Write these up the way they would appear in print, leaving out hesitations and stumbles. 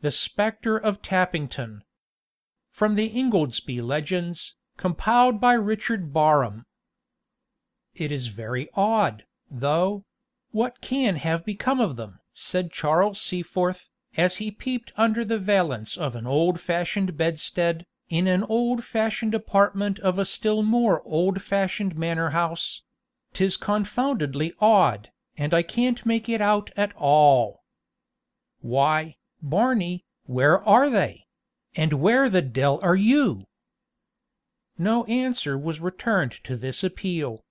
The Specter of Tappington. From the Ingoldsby Legends, compiled by Richard Barham. It is very odd, though. What can have become of them? Said Charles Seaforth, as he peeped under the valance of an old-fashioned bedstead, in an old-fashioned apartment of a still more old-fashioned manor-house. "'Tis confoundedly odd, and I can't make it out at all." "Why, Barney, where are they? And where the devil are you?" No answer was returned to this appeal;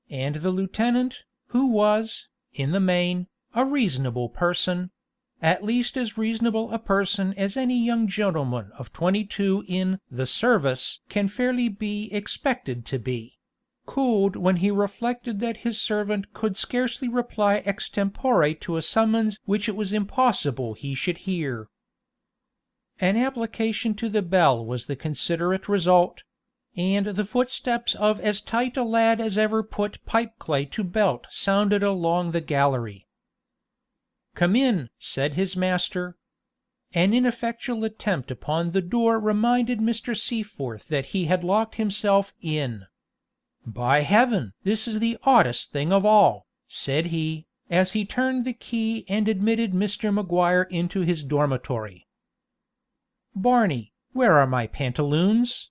and the lieutenant, who was, in the main, a reasonable person, at least as reasonable a person as any young gentleman of 22 in "the service" can fairly be expected to be, cooled when he reflected that his servant could scarcely reply extempore to a summons which it was impossible he should hear. An application to the bell was the considerate result; and the footsteps of as tight a lad as ever put pipe-clay to belt sounded along the gallery. "Come in," said his master. An ineffectual attempt upon the door reminded Mr. Seaforth that he had locked himself in. "By heaven! this is the oddest thing of all," said he, as he turned the key and admitted Mr. Maguire into his dormitory. "Barney, where are my pantaloons?"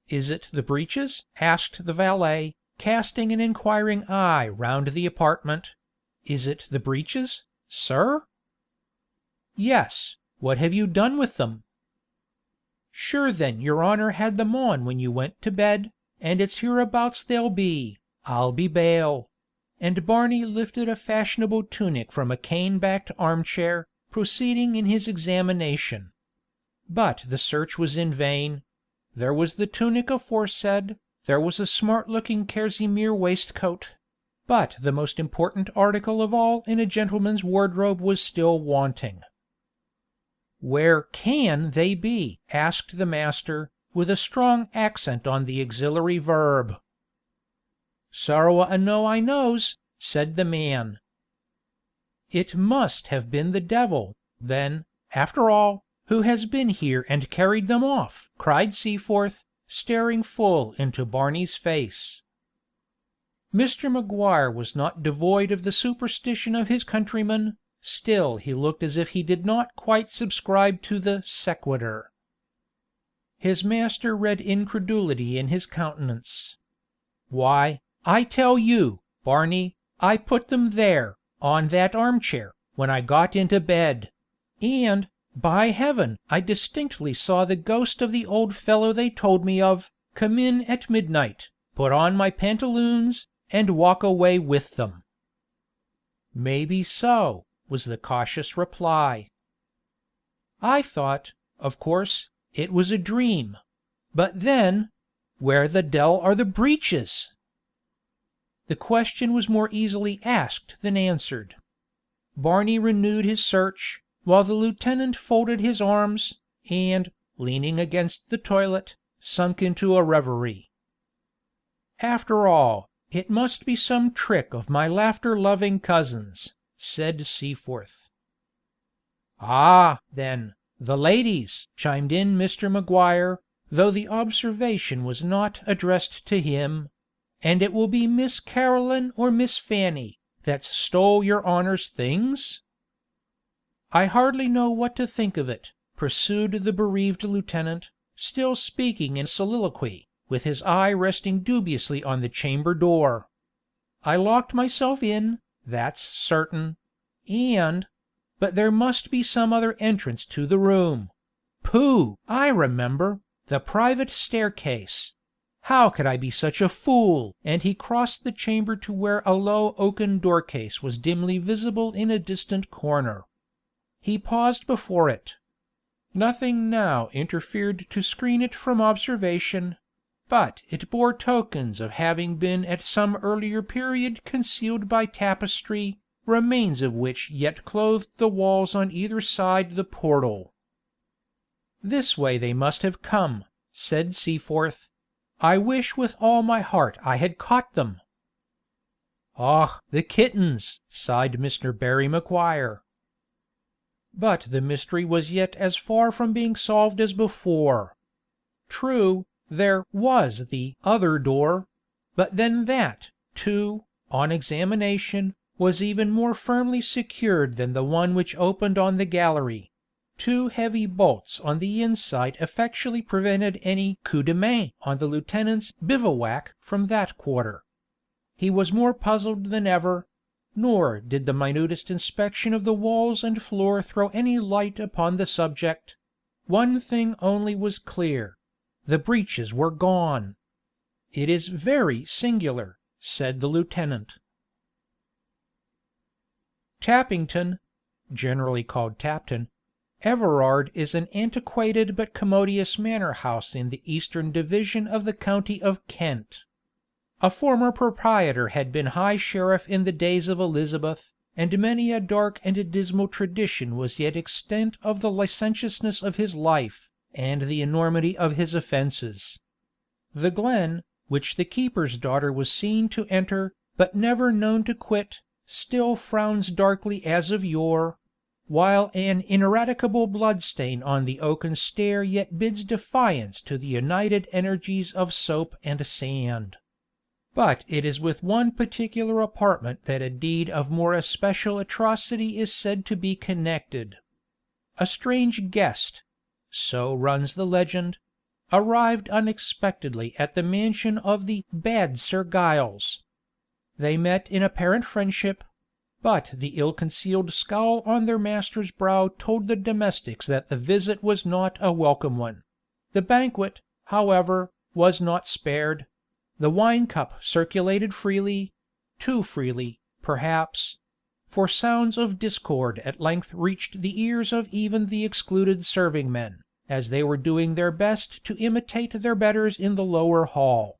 "Is it the breeches?" asked the valet, casting an inquiring eye round the apartment. "Is it the breeches, sir?" "Yes. What have you done with them?" "Sure then your honor had them on when you went to bed, and it's hereabouts they'll be, I'll be bail." And Barney lifted a fashionable tunic from a cane-backed armchair, proceeding in his examination. But the search was in vain. There was the tunic aforesaid, there was a smart-looking kerseymere waistcoat; but the most important article of all in a gentleman's wardrobe was still wanting. "Where can they be?" asked the master, with a strong accent on the auxiliary verb. "Sorrow a know I knows," said the man. "It must have been the devil, then, after all, who has been here and carried them off!" cried Seaforth, staring full into Barney's face. Mr. Maguire was not devoid of the superstition of his countrymen, still he looked as if he did not quite subscribe to the sequitur. His master read incredulity in his countenance. "Why, I tell you, Barney, I put them there, on that armchair, when I got into bed; and, by heaven! I distinctly saw the ghost of the old fellow they told me of, come in at midnight, put on my pantaloons, and walk away with them." "Maybe so," was the cautious reply. "I thought, of course, it was a dream; but then where the devil are the breeches?" The question was more easily asked than answered. Barney renewed his search, while the lieutenant folded his arms, and, leaning against the toilet, sunk into a reverie. "After all, it must be some trick of my laughter-loving cousins," said Seaforth. "Ah! then, the ladies!" chimed in Mr. Maguire, though the observation was not addressed to him; "and it will be Miss Caroline or Miss Fanny, that's stole your honor's things?" "I hardly know what to think of it," pursued the bereaved lieutenant, still speaking in soliloquy, with his eye resting dubiously on the chamber door. "I locked myself in, that's certain; but there must be some other entrance to the room. Pooh! I remember, the private staircase. How could I be such a fool?" And he crossed the chamber to where a low oaken doorcase was dimly visible in a distant corner. He paused before it. Nothing now interfered to screen it from observation; but it bore tokens of having been at some earlier period concealed by tapestry, remains of which yet clothed the walls on either side the portal. "This way they must have come," said Seaforth. "I wish with all my heart I had caught them." "Och, the kittens!" sighed Mr. Barry Maguire. but the mystery was yet as far from being solved as before. True, there was the other door, but then that, too, on examination, was even more firmly secured than the one which opened on the gallery. Two heavy bolts on the inside effectually prevented any coup de main on the lieutenant's bivouac from that quarter. He was more puzzled than ever, nor did the minutest inspection of the walls and floor throw any light upon the subject. One thing only was clear: the breeches were gone. "It is very singular," said the lieutenant. Tappington, generally called Tapton, Everard is an antiquated but commodious manor house in the eastern division of the county of Kent. A former proprietor had been high sheriff in the days of Elizabeth, and many a dark and dismal tradition was yet extant of the licentiousness of his life, and the enormity of his offences. The glen, which the keeper's daughter was seen to enter, but never known to quit, still frowns darkly as of yore, while an ineradicable bloodstain on the oaken stair yet bids defiance to the united energies of soap and sand. But it is with one particular apartment that a deed of more especial atrocity is said to be connected. A strange guest, so runs the legend, arrived unexpectedly at the mansion of the bad Sir Giles. They met in apparent friendship, but the ill-concealed scowl on their master's brow told the domestics that the visit was not a welcome one. The banquet, however, was not spared. The wine-cup circulated freely, too freely, perhaps, for sounds of discord at length reached the ears of even the excluded serving-men, as they were doing their best to imitate their betters in the lower hall.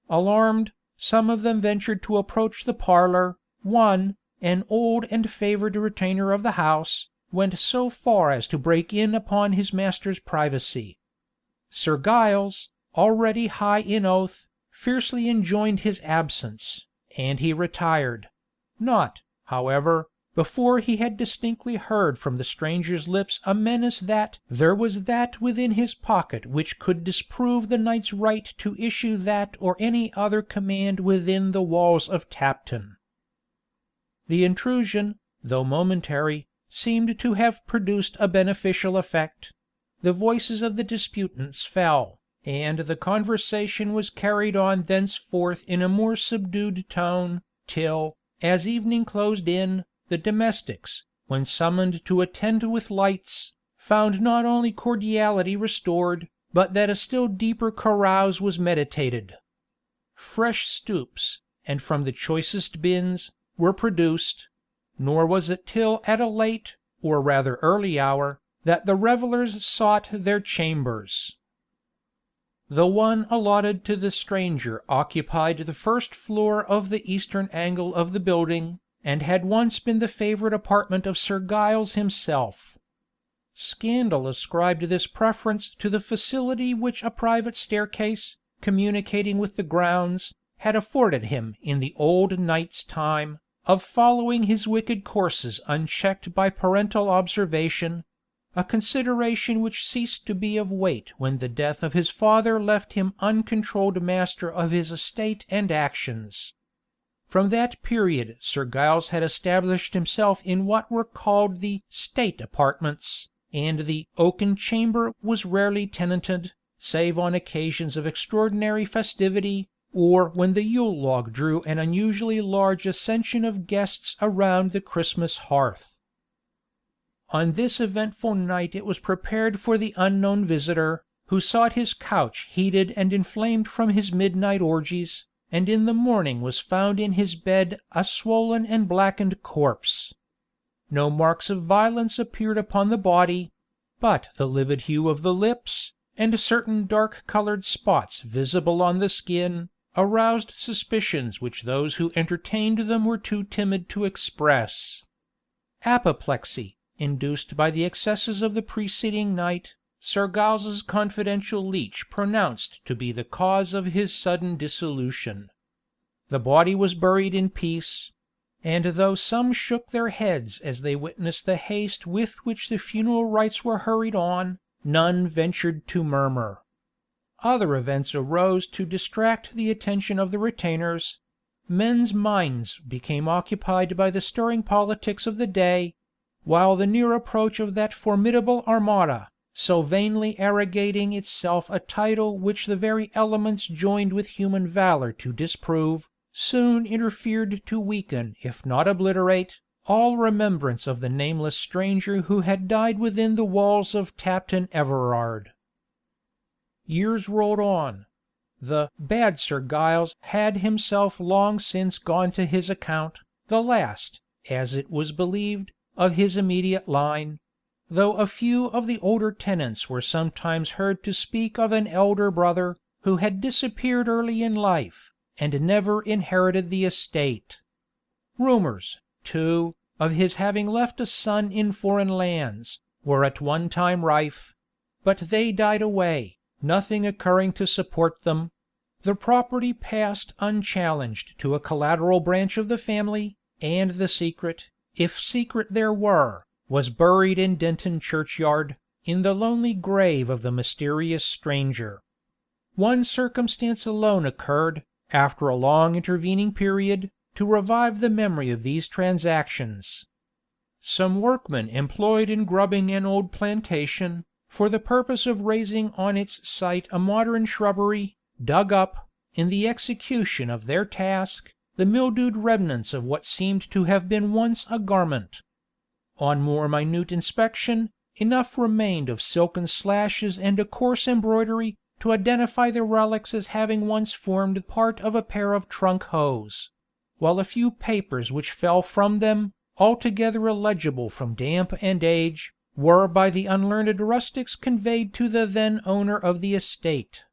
Alarmed, some of them ventured to approach the parlour. One, an old and favoured retainer of the house, went so far as to break in upon his master's privacy. Sir Giles, already high in oath, fiercely enjoined his absence, and he retired; not, however, before he had distinctly heard from the stranger's lips a menace that there was that within his pocket which could disprove the knight's right to issue that or any other command within the walls of Tapton. The intrusion, though momentary, seemed to have produced a beneficial effect. The voices of the disputants fell, and the conversation was carried on thenceforth in a more subdued tone, till, as evening closed in, the domestics, when summoned to attend with lights, found not only cordiality restored, but that a still deeper carouse was meditated. Fresh stoups, and from the choicest bins, were produced; nor was it till at a late, or rather early hour, that the revellers sought their chambers. The one allotted to the stranger occupied the first floor of the eastern angle of the building, and had once been the favourite apartment of Sir Giles himself. Scandal ascribed this preference to the facility which a private staircase, communicating with the grounds, had afforded him in the old knight's time, of following his wicked courses unchecked by parental observation, a consideration which ceased to be of weight when the death of his father left him uncontrolled master of his estate and actions. From that period Sir Giles had established himself in what were called the state apartments, and the oaken chamber was rarely tenanted, save on occasions of extraordinary festivity, or when the Yule log drew an unusually large accession of guests around the Christmas hearth. On this eventful night it was prepared for the unknown visitor, who sought his couch heated and inflamed from his midnight orgies, and in the morning was found in his bed a swollen and blackened corpse. No marks of violence appeared upon the body; but the livid hue of the lips, and certain dark-coloured spots visible on the skin, aroused suspicions which those who entertained them were too timid to express. Apoplexy, induced by the excesses of the preceding night, Sir Giles's confidential leech pronounced to be the cause of his sudden dissolution. The body was buried in peace. and though some shook their heads as they witnessed the haste with which the funeral rites were hurried on, none ventured to murmur. Other events arose to distract the attention of the retainers. Men's minds became occupied by the stirring politics of the day, while the near approach of that formidable armada, so vainly arrogating itself a title which the very elements joined with human valor to disprove, soon interfered to weaken if not obliterate, all remembrance of the nameless stranger who had died within the walls of Tapton Everard. Years rolled on. The bad Sir Giles had himself long since gone to his account, the last, as it was believed, of his immediate line, though a few of the older tenants were sometimes heard to speak of an elder brother, who had disappeared early in life, and never inherited the estate. Rumours, too, of his having left a son in foreign lands, were at one time rife; but they died away, nothing occurring to support them. The property passed unchallenged to a collateral branch of the family, and the secret, if secret there were, was buried in Denton churchyard, in the lonely grave of the mysterious stranger. One circumstance alone occurred, after a long intervening period, to revive the memory of these transactions. Some workmen employed in grubbing an old plantation, for the purpose of raising on its site a modern shrubbery, dug up, in the execution of their task, the mildewed remnants of what seemed to have been once a garment. On more minute inspection, enough remained of silken slashes and a coarse embroidery to identify the relics as having once formed part of a pair of trunk hose; while a few papers which fell from them, altogether illegible from damp and age, were by the unlearned rustics conveyed to the then owner of the estate.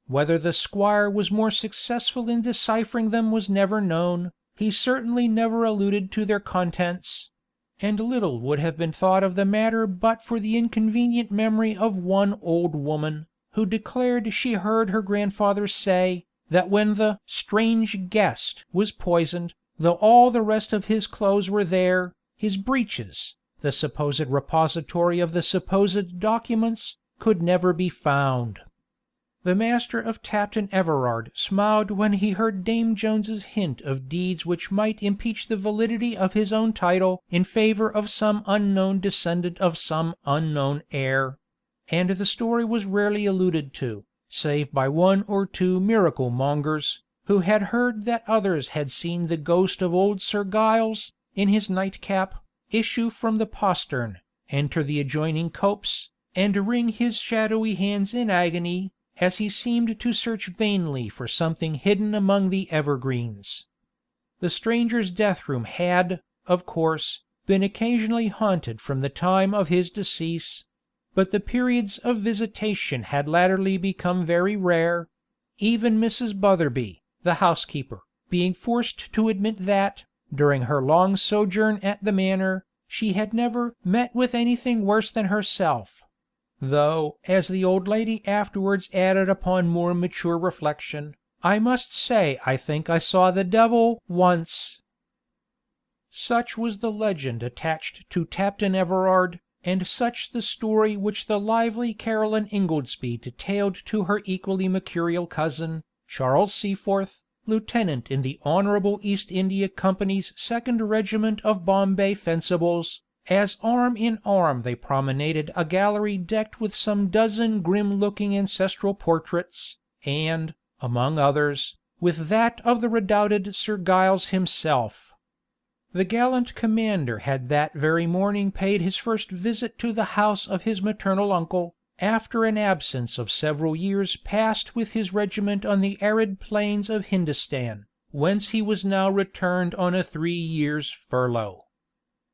Whether the squire was more successful in deciphering them was never known, he certainly never alluded to their contents; and little would have been thought of the matter but for the inconvenient memory of one old woman, who declared she heard her grandfather say, that when the strange guest was poisoned, though all the rest of his clothes were there, his breeches, the supposed repository of the supposed documents, could never be found. The master of Tapton Everard smiled when he heard Dame Jones's hint of deeds which might impeach the validity of his own title in favour of some unknown descendant of some unknown heir; and the story was rarely alluded to, save by one or two miracle mongers, who had heard that others had seen the ghost of old Sir Giles, in his nightcap, issue from the postern, enter the adjoining copse, and wring his shadowy hands in agony, as he seemed to search vainly for something hidden among the evergreens. The stranger's death room had, of course, been occasionally haunted from the time of his decease; but the periods of visitation had latterly become very rare; even Mrs. Botherby, the housekeeper, being forced to admit that, during her long sojourn at the manor, she had never met with anything worse than herself; though, as the old lady afterwards added upon more mature reflection, I must say I think I saw the devil once. Such was the legend attached to Tapton Everard, and such the story which the lively Caroline Ingoldsby detailed to her equally mercurial cousin, Charles Seaforth, lieutenant in the Honourable East India Company's 2nd Regiment of Bombay Fencibles, as arm in arm they promenaded a gallery decked with some dozen grim-looking ancestral portraits, and, among others, with that of the redoubted Sir Giles himself. The gallant commander had that very morning paid his first visit to the house of his maternal uncle, after an absence of several years passed with his regiment on the arid plains of Hindostan, whence he was now returned on a 3 years' furlough.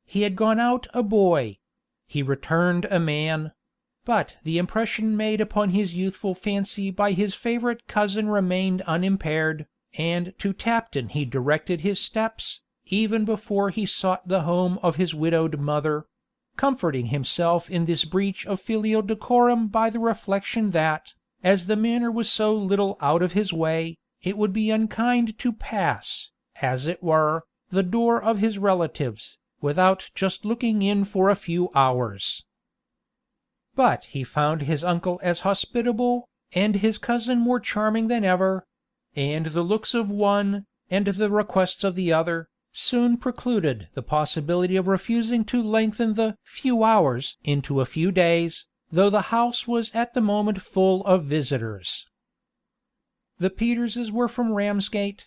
He had gone out a boy; he returned a man; but the impression made upon his youthful fancy by his favourite cousin remained unimpaired, and to Tapton he directed his steps, even before he sought the home of his widowed mother; comforting himself in this breach of filial decorum by the reflection that, as the manor was so little out of his way, it would be unkind to pass, as it were, the door of his relatives, without just looking in for a few hours. But he found his uncle as hospitable, and his cousin more charming than ever; and the looks of one, and the requests of the other, soon precluded the possibility of refusing to lengthen the "few hours" into a few days, though the house was at the moment full of visitors. The Peterses were from Ramsgate;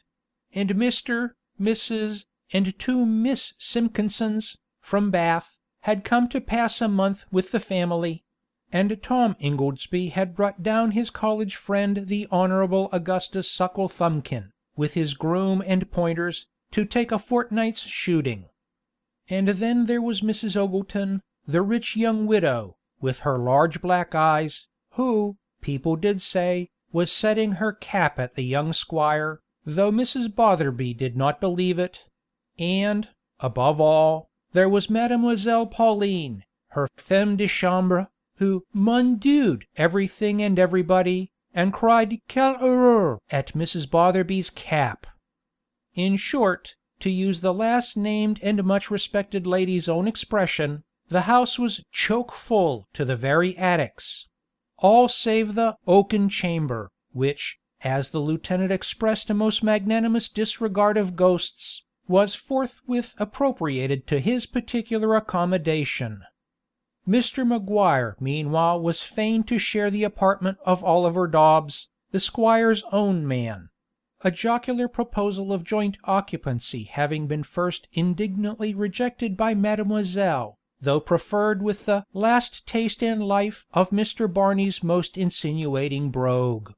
and Mr., Mrs., and two Miss Simpkinsons, from Bath, had come to pass a month with the family; and Tom Ingoldsby had brought down his college friend the Honourable Augustus Suckle Thumbkin, with his groom and pointers, to take a fortnight's shooting. And then there was Mrs. Ogleton, the rich young widow, with her large black eyes, who, people did say, was setting her cap at the young squire, though Mrs. Botherby did not believe it; and, above all, there was Mademoiselle Pauline, her femme de chambre, who mon-dieu'd everything and everybody, and cried quelle horreur at Mrs. Botherby's cap. In short, to use the last named and much respected lady's own expression, the house was choke full to the very attics; all save the "oaken chamber," which, as the lieutenant expressed a most magnanimous disregard of ghosts, was forthwith appropriated to his particular accommodation. Mr. Maguire meanwhile was fain to share the apartment of Oliver Dobbs, the squire's own man; a jocular proposal of joint occupancy having been first indignantly rejected by Mademoiselle, though preferred with the "last taste in life" of Mr. Barney's most insinuating brogue.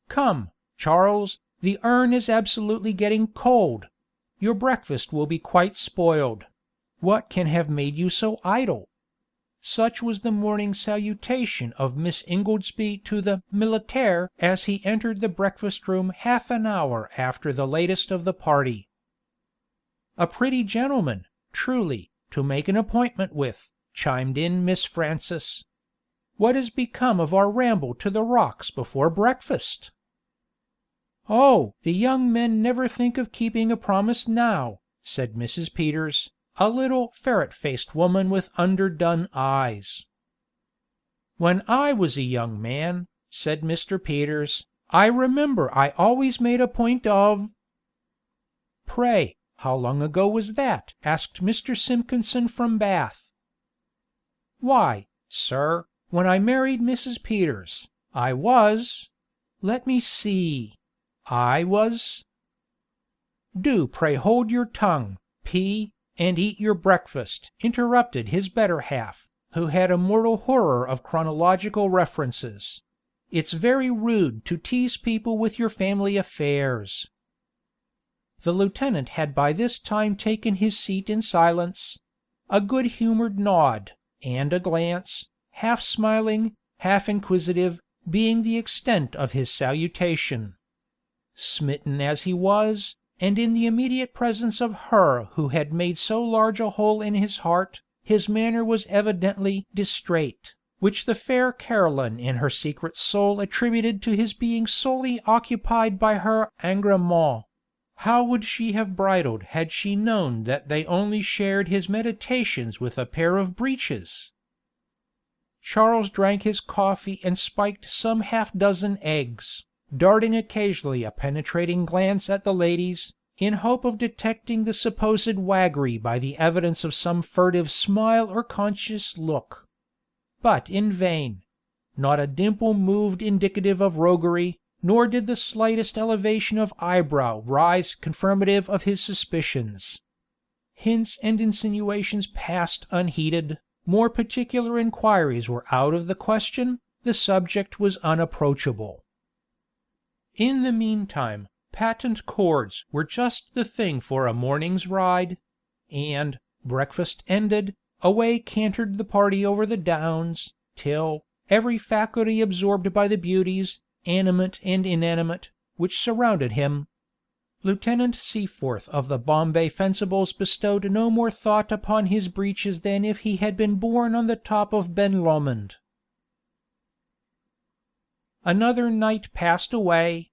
"Come, Charles, the urn is absolutely getting cold. Your breakfast will be quite spoiled. What can have made you so idle?" Such was the morning salutation of Miss Ingoldsby to the militaire as he entered the breakfast room half an hour after the latest of the party. "A pretty gentleman, truly, to make an appointment with," chimed in Miss Frances. "What has become of our ramble to the rocks before breakfast?" "Oh! the young men never think of keeping a promise now," said Mrs. Peters, a little ferret-faced woman with underdone eyes. "When I was a young man," said Mr. Peters, "I remember I always made a point of—" "Pray, how long ago was that?" asked Mr. Simpkinson from Bath. "Why, sir, when I married Mrs. Peters, I was—let me see—I was—" "Do pray hold your tongue, P., and eat your breakfast!" interrupted his better half, who had a mortal horror of chronological references. "It's very rude to tease people with your family affairs." The lieutenant had by this time taken his seat in silence; a good humored nod, and a glance, half smiling, half inquisitive, being the extent of his salutation. Smitten as he was, and in the immediate presence of her who had made so large a hole in his heart, his manner was evidently distrait, which the fair Caroline in her secret soul attributed to his being solely occupied by her agrèmens. How would she have bridled had she known that they only shared his meditations with a pair of breeches? Charles drank his coffee and spiked some half-dozen eggs, darting occasionally a penetrating glance at the ladies, in hope of detecting the supposed waggery by the evidence of some furtive smile or conscious look. But in vain. Not a dimple moved indicative of roguery, nor did the slightest elevation of eyebrow rise confirmative of his suspicions. Hints and insinuations passed unheeded, more particular inquiries were out of the question, the subject was unapproachable. In the meantime, patent cords were just the thing for a morning's ride; and, breakfast ended, away cantered the party over the downs, till, every faculty absorbed by the beauties, animate and inanimate, which surrounded him. Lieutenant Seaforth of the Bombay Fencibles bestowed no more thought upon his breeches than if he had been born on the top of Ben Lomond. Another night passed away.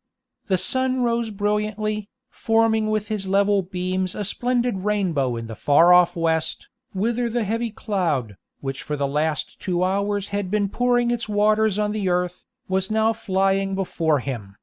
The sun rose brilliantly, forming with his level beams a splendid rainbow in the far-off west, whither the heavy cloud, which for the last 2 hours had been pouring its waters on the earth, was now flying before him.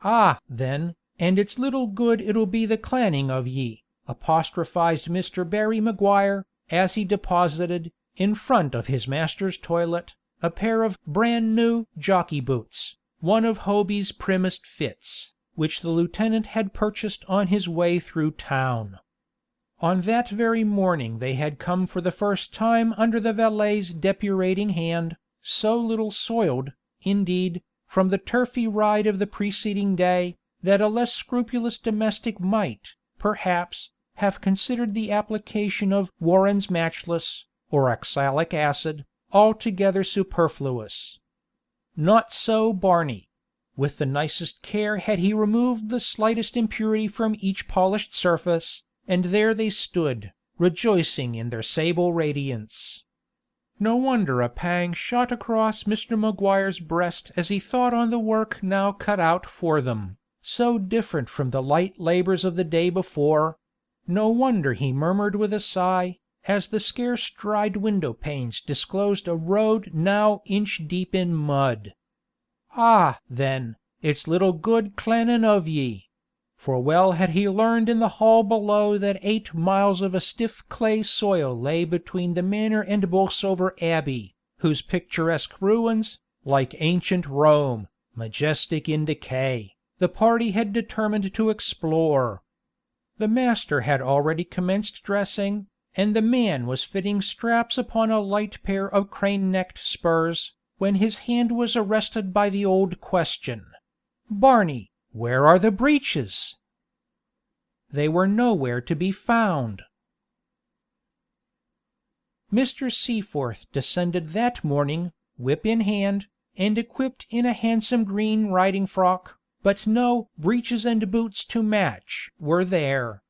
"Ah, then, and it's little good it'll be the clanning of ye," apostrophized Mr. Barry Maguire, as he deposited, in front of his master's toilet, a pair of brand-new jockey boots, one of Hoby's primmest fits, which the lieutenant had purchased on his way through town. On that very morning they had come for the first time under the valet's depurating hand, so little soiled, indeed, from the turfy ride of the preceding day, that a less scrupulous domestic might, perhaps, have considered the application of Warren's Matchless, or oxalic acid, altogether superfluous. Not so Barney. With the nicest care had he removed the slightest impurity from each polished surface, and there they stood, rejoicing in their sable radiance. No wonder a pang shot across Mr. Maguire's breast as he thought on the work now cut out for them, so different from the light labors of the day before. No wonder he murmured with a sigh, as the scarce dried window panes disclosed a road now inch deep in mud. "Ah, then, it's little good clannin' of ye!" For well had he learned in the hall below that 8 miles of a stiff clay soil lay between the manor and Bolsover Abbey, whose picturesque ruins, like ancient Rome, majestic in decay, the party had determined to explore. The master had already commenced dressing, and the man was fitting straps upon a light pair of crane-necked spurs, when his hand was arrested by the old question: "Barney, where are the breeches?" They were nowhere to be found. Mr. Seaforth descended that morning, whip in hand, and equipped in a handsome green riding frock, but no breeches and boots to match were there.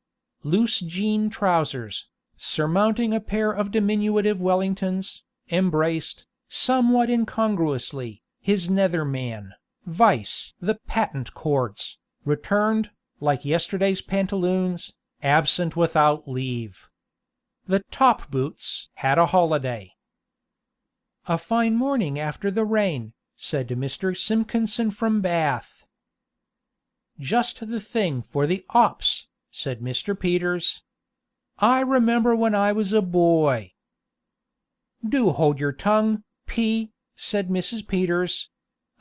Loose jean trousers, surmounting a pair of diminutive Wellingtons, embraced, somewhat incongruously, his nether man, vice the patent cords, returned, like yesterday's pantaloons, absent without leave. The top boots had a holiday. "A fine morning after the rain," said Mr. Simpkinson from Bath. "Just the thing for the 'ops," said Mr. Peters. "I remember when I was a boy." "Do hold your tongue, P," said Mrs. Peters;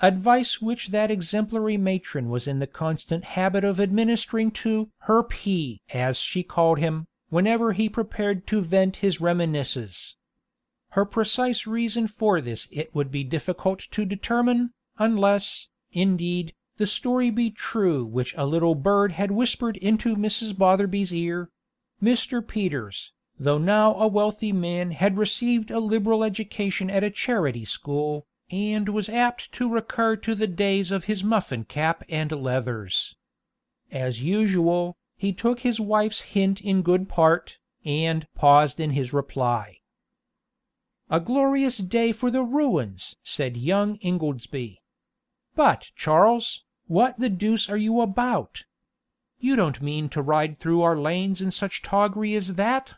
advice which that exemplary matron was in the constant habit of administering to "her P," as she called him, whenever he prepared to vent his reminiscences. Her precise reason for this it would be difficult to determine, unless, indeed, the story be true which a little bird had whispered into Mrs. Botherby's ear. Mr. Peters, though now a wealthy man, had received a liberal education at a charity school, and was apt to recur to the days of his muffin cap and leathers. As usual, he took his wife's hint in good part, and paused in his reply. "A glorious day for the ruins!" said young Ingoldsby. "But, Charles, what the deuce are you about? You don't mean to ride through our lanes in such toggery as that?"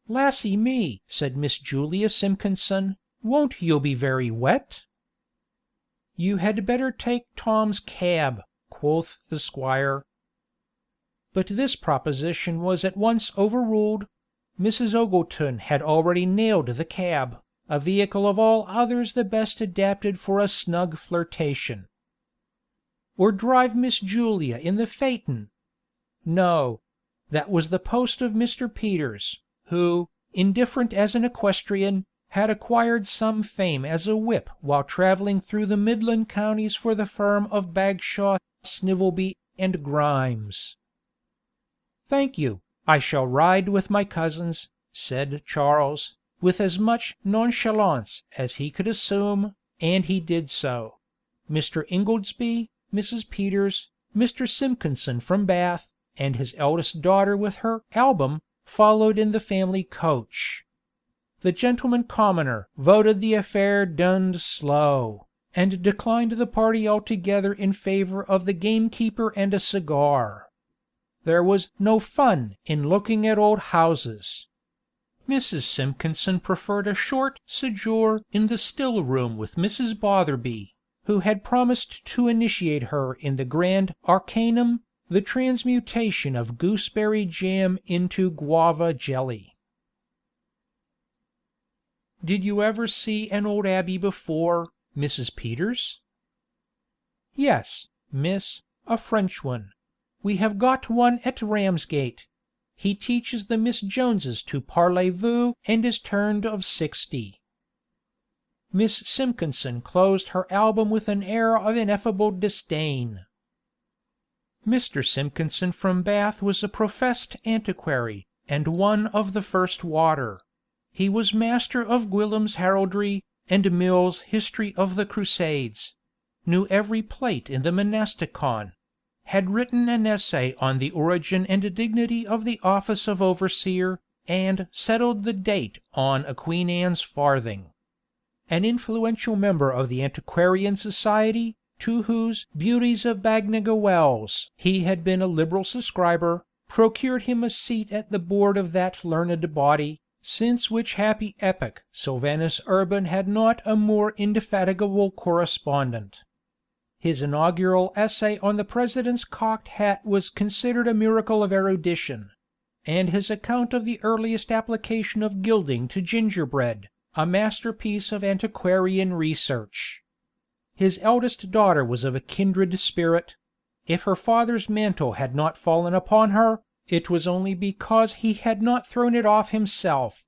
"Lassy me!" said Miss Julia Simpkinson, "won't you be very wet?" "You had better take Tom's cab," quoth the squire. But this proposition was at once overruled. Mrs. Ogleton had already nailed the cab, a vehicle of all others the best adapted for a snug flirtation. Or drive Miss Julia in the phaeton? No. That was the post of Mr. Peters, who, indifferent as an equestrian, had acquired some fame as a whip while travelling through the Midland counties for the firm of Bagshaw, Snivelby, and Grimes. "Thank you, I shall ride with my cousins," said Charles, with as much nonchalance as he could assume, and he did so. Mr. Ingoldsby, Mrs. Peters, Mr. Simpkinson from Bath, and his eldest daughter with her album, followed in the family coach. The gentleman commoner voted the affair "derned slow," and declined the party altogether in favor of the gamekeeper and a cigar. There was no fun in looking at old houses. Mrs. Simpkinson preferred a short sojourn in the still room with Mrs. Botherby, who had promised to initiate her in the grand arcanum, the transmutation of gooseberry jam into guava jelly. "Did you ever see an old abbey before, Mrs. Peters?" "Yes, miss, a French one. We have got one at Ramsgate. He teaches the Miss Joneses to parlez-vous and is turned of 60. Miss Simpkinson closed her album with an air of ineffable disdain. Mr. Simpkinson from Bath was a professed antiquary, and one of the first water. He was master of Gwillim's Heraldry, and Mill's History of the Crusades; knew every plate in the Monasticon; had written an essay on the origin and dignity of the office of overseer, and settled the date on a Queen Anne's farthing. An influential member of the Antiquarian Society, to whose Beauties of Bagnaga Wells he had been a liberal subscriber, procured him a seat at the board of that learned body, since which happy epoch Sylvanus Urban had not a more indefatigable correspondent. His inaugural essay on the President's cocked hat was considered a miracle of erudition; and his account of the earliest application of gilding to gingerbread, a masterpiece of antiquarian research. His eldest daughter was of a kindred spirit. If her father's mantle had not fallen upon her, it was only because he had not thrown it off himself.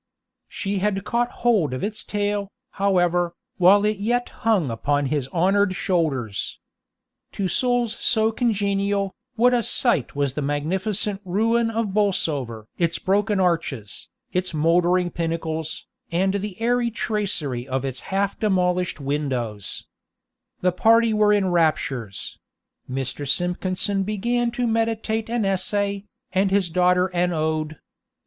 She had caught hold of its tail, however, while it yet hung upon his honored shoulders. To souls so congenial, what a sight was the magnificent ruin of Bolsover, its broken arches, its mouldering pinnacles, and the airy tracery of its half-demolished windows. The party were in raptures. Mr. Simpkinson began to meditate an essay, and his daughter an ode.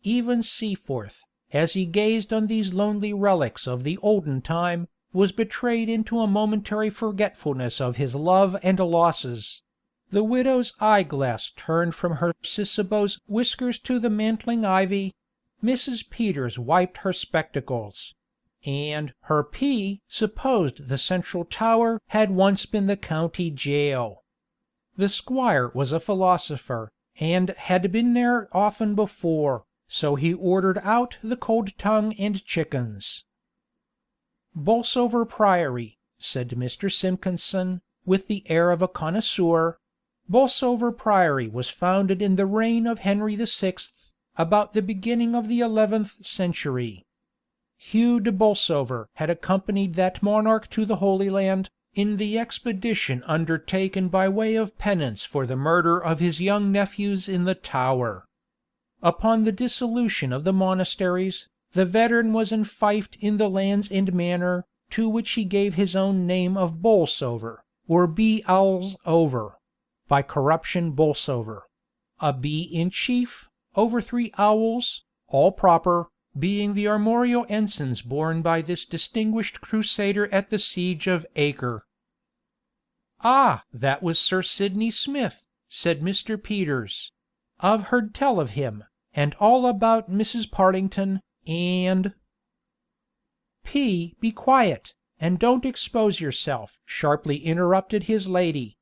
Even Seaforth, as he gazed on these lonely relics of the olden time, was betrayed into a momentary forgetfulness of his love and losses. The widow's eyeglass turned from her cicisbe's whiskers to the mantling ivy. Mrs. Peters wiped her spectacles; and her P supposed the central tower had once been the county jail. The squire was a philosopher, and had been there often before, so he ordered out the cold tongue and chickens. "Bolsover Priory," said Mr. Simpkinson, with the air of a connoisseur. "Bolsover Priory was founded in the reign of Henry VI., about the beginning of the 11th century. Hugh de Bolsover had accompanied that monarch to the Holy Land, in the expedition undertaken by way of penance for the murder of his young nephews in the Tower. Upon the dissolution of the monasteries, the veteran was enfeoffed in the lands and manor, to which he gave his own name of Bolsover, or Be Owls over; by corruption Bolsover. A bee in chief, over 3 owls, all proper, being the armorial ensigns borne by this distinguished crusader at the siege of Acre." "Ah! that was Sir Sidney Smith," said Mr. Peters. "I've heard tell of him, and all about Mrs. Partington, and—" "Be quiet, and don't expose yourself!" sharply interrupted his lady.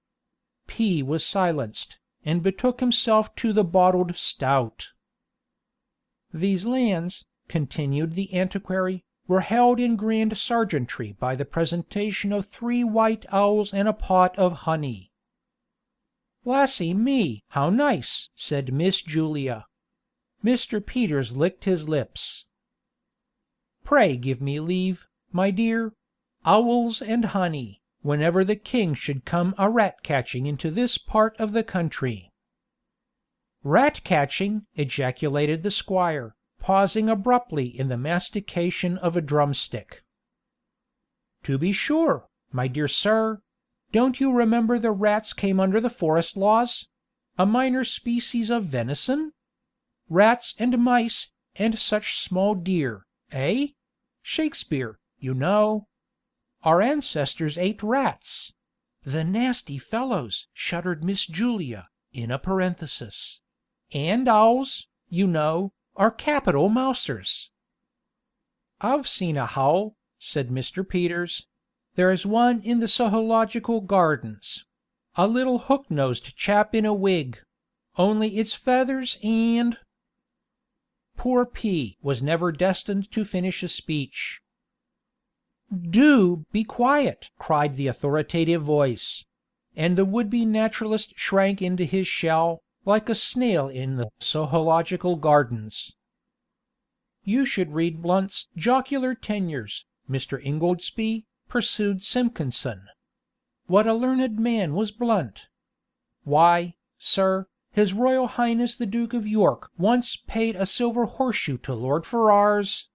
P. was silenced, and betook himself to the bottled stout. "These lands," continued the antiquary, "were held in grand serjeantry by the presentation of 3 white owls and a pot of honey." "Lassy me! how nice!" said Miss Julia. Mr. Peters licked his lips. "Pray give me leave, my dear. Owls and honey, whenever the king should come a rat-catching into this part of the country." "Rat-catching!" ejaculated the squire, pausing abruptly in the mastication of a drumstick. "To be sure, my dear sir. Don't you remember the rats came under the forest laws? A minor species of venison? Rats and mice, and such small deer, eh? Shakespeare, you know." our ancestors ate rats. The nasty fellows!" shuddered Miss Julia, in a parenthesis. "And owls, you know, are capital mousers." "I've seen a howl," said Mr. Peters. "There's one in the Zoological Gardens a little hook-nosed chap in a wig only it's feathers and—" Poor P was never destined to finish a speech. "Do be quiet!" cried the authoritative voice; and the would-be naturalist shrank into his shell, like a snail in the Zoological Gardens. "You should read Blunt's Jocular Tenures, Mr. Ingoldsby," pursued Simpkinson. "What a learned man was Blunt! Why, sir, his Royal Highness the Duke of York once paid a silver horseshoe to Lord Ferrars—"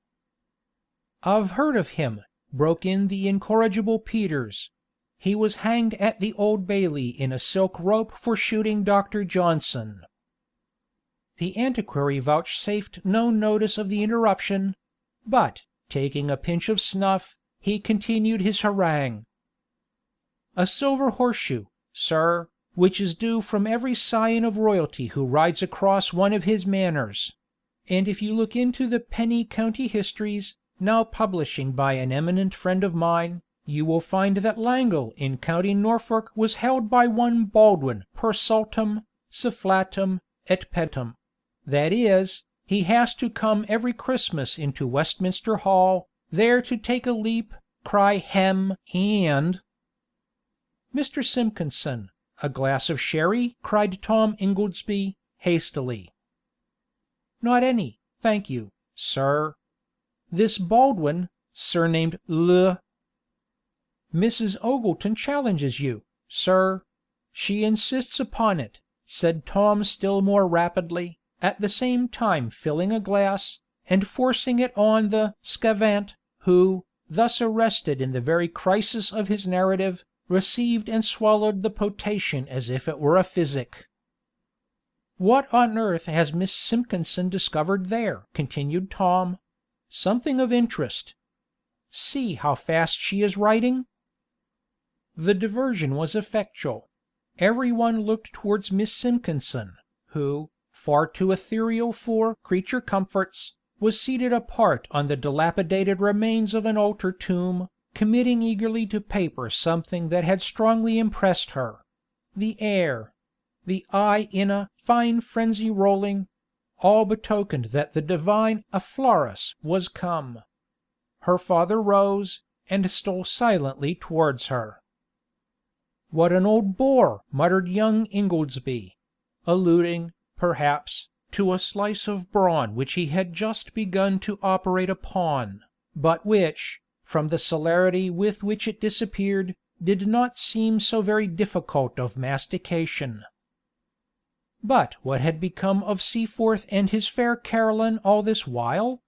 "I've heard of him," broke in the incorrigible Peters. "He was hanged at the Old Bailey in a silk rope for shooting Dr. Johnson." The antiquary vouchsafed no notice of the interruption; but, taking a pinch of snuff, he continued his harangue. "A silver horseshoe, sir, which is due from every scion of royalty who rides across one of his manors; and if you look into the penny county histories, now publishing by an eminent friend of mine, you will find that Langle in county Norfolk was held by one Baldwin per saltum, sufflatum, et pettum; that is, he has to come every Christmas into Westminster Hall, there to take a leap, cry hem! and—" "Mr. Simpkinson, a glass of sherry?" cried Tom Ingoldsby, hastily. "Not any, thank you, sir. This Baldwin, surnamed Le—" "Mrs. Ogleton challenges you, sir; she insists upon it," said Tom still more rapidly, at the same time filling a glass, and forcing it on the sçavant, who, thus arrested in the very crisis of his narrative, received and swallowed the potation as if it were a physic. "What on earth has Miss Simpkinson discovered there?" continued Tom. "Something of interest. See how fast she is writing." The diversion was effectual. Every one looked towards Miss Simpkinson, who, far too ethereal for creature comforts, was seated apart on the dilapidated remains of an altar tomb, committing eagerly to paper something that had strongly impressed her: the air, the eye in a fine frenzy rolling, all betokened that the divine afflatus was come. Her father rose, and stole silently towards her. "What an old bore!" muttered young Ingoldsby; alluding, perhaps, to a slice of brawn which he had just begun to operate upon, but which, from the celerity with which it disappeared, did not seem so very difficult of mastication. But what had become of Seaforth and his fair Caroline all this while?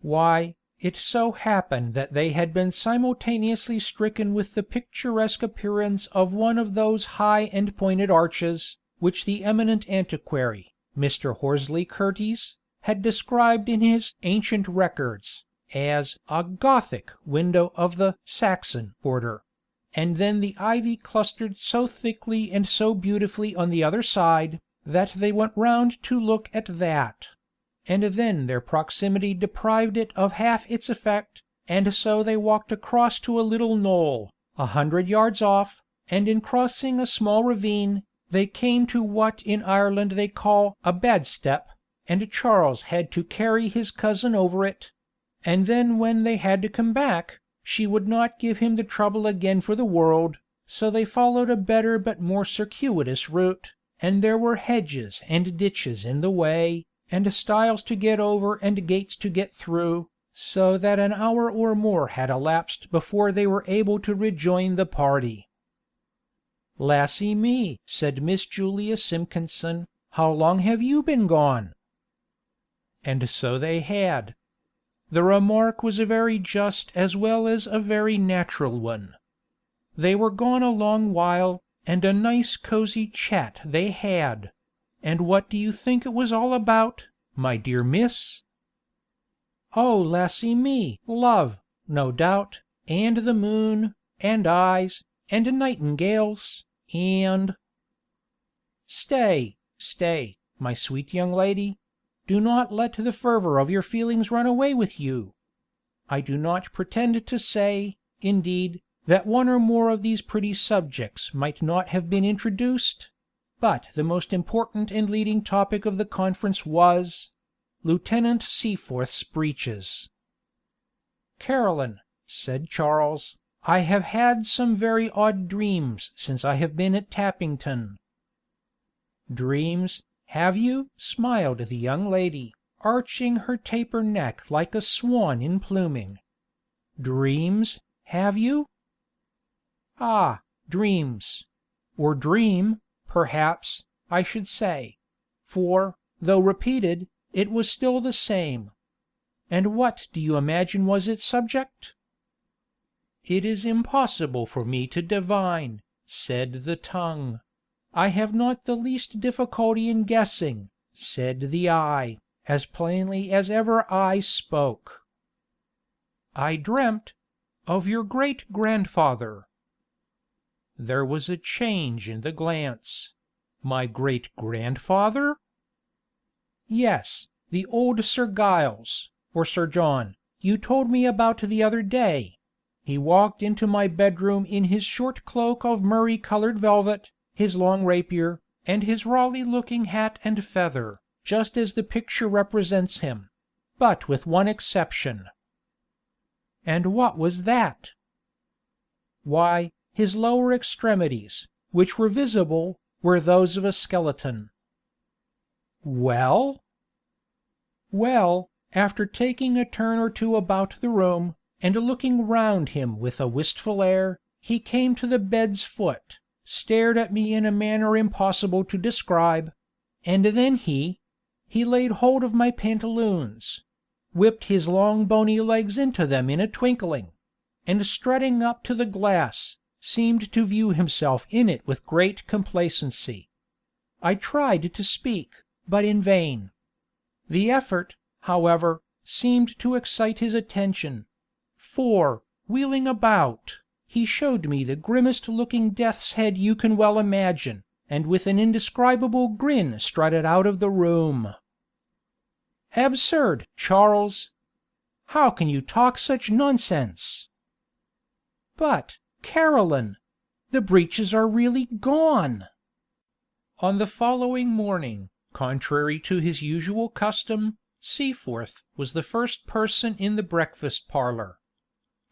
Why, it so happened that they had been simultaneously stricken with the picturesque appearance of one of those high and pointed arches, which the eminent antiquary, Mr. Horsley Curties, had described in his Ancient Records, as a "Gothic" window of the "Saxon" order; and then the ivy clustered so thickly and so beautifully on the other side, that they went round to look at that; and then their proximity deprived it of half its effect, and so they walked across to a little knoll, 100 yards off, and in crossing a small ravine, they came to what in Ireland they call a "bad step," and Charles had to carry his cousin over it; and then when they had to come back, she would not give him the trouble again for the world, so they followed a better but more circuitous route, and there were hedges and ditches in the way, and stiles to get over and gates to get through, so that an hour or more had elapsed before they were able to rejoin the party. "Lassy me!" said Miss Julia Simpkinson, "how long have you been gone?" And so they had. The remark was a very just as well as a very natural one. They were gone a long while, and a nice cosy chat they had; and what do you think it was all about, my dear miss? "Oh lassy me! love, no doubt, and the moon, and eyes, and nightingales, and— Stay, stay, my sweet young lady. Do not let the fervor of your feelings run away with you. I do not pretend to say, indeed, that one or more of these pretty subjects might not have been introduced; but the most important and leading topic of the conference was Lieutenant Seaforth's breeches. "Caroline," said Charles, "I have had some very odd dreams since I have been at Tappington." "Dreams, have you?" smiled the young lady, arching her taper neck like a swan in pluming. "Dreams, have you?" "Ah, dreams. Or dream, perhaps, I should say; for, though repeated, it was still the same. And what do you imagine was its subject?" "It is impossible for me to divine," said the tongue. "I have not the least difficulty in guessing," said the eye, as plainly as ever eye spoke. "I dreamt—of your great-grandfather." There was a change in the glance. "My great-grandfather?" "Yes, the old Sir Giles, or Sir John, you told me about the other day. He walked into my bedroom in his short cloak of murrey-colored velvet, his long rapier, and his Raleigh-looking hat and feather, just as the picture represents him; but with one exception." "And what was that?" "Why, his lower extremities, which were visible, were those of a skeleton." "Well?" "Well, after taking a turn or two about the room, and looking round him with a wistful air, he came to the bed's foot, stared at me in a manner impossible to describe; and then he laid hold of my pantaloons, whipped his long bony legs into them in a twinkling; and strutting up to the glass, seemed to view himself in it with great complacency. I tried to speak, but in vain. The effort, however, seemed to excite his attention; for, wheeling about, he showed me the grimmest looking death's head you can well imagine, and with an indescribable grin strutted out of the room." "Absurd, Charles! How can you talk such nonsense?" "But, Caroline, the breeches are really gone!" On the following morning, contrary to his usual custom, Seaforth was the first person in the breakfast parlour.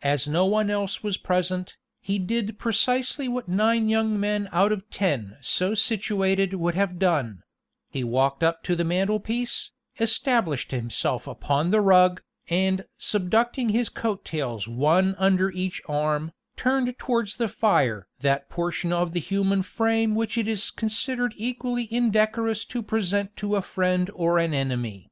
As no one else was present, he did precisely what 9 young men out of 10 so situated would have done: he walked up to the mantelpiece, established himself upon the rug, and subducting his coat tails one under each arm, turned towards the fire that portion of the human frame which it is considered equally indecorous to present to a friend or an enemy.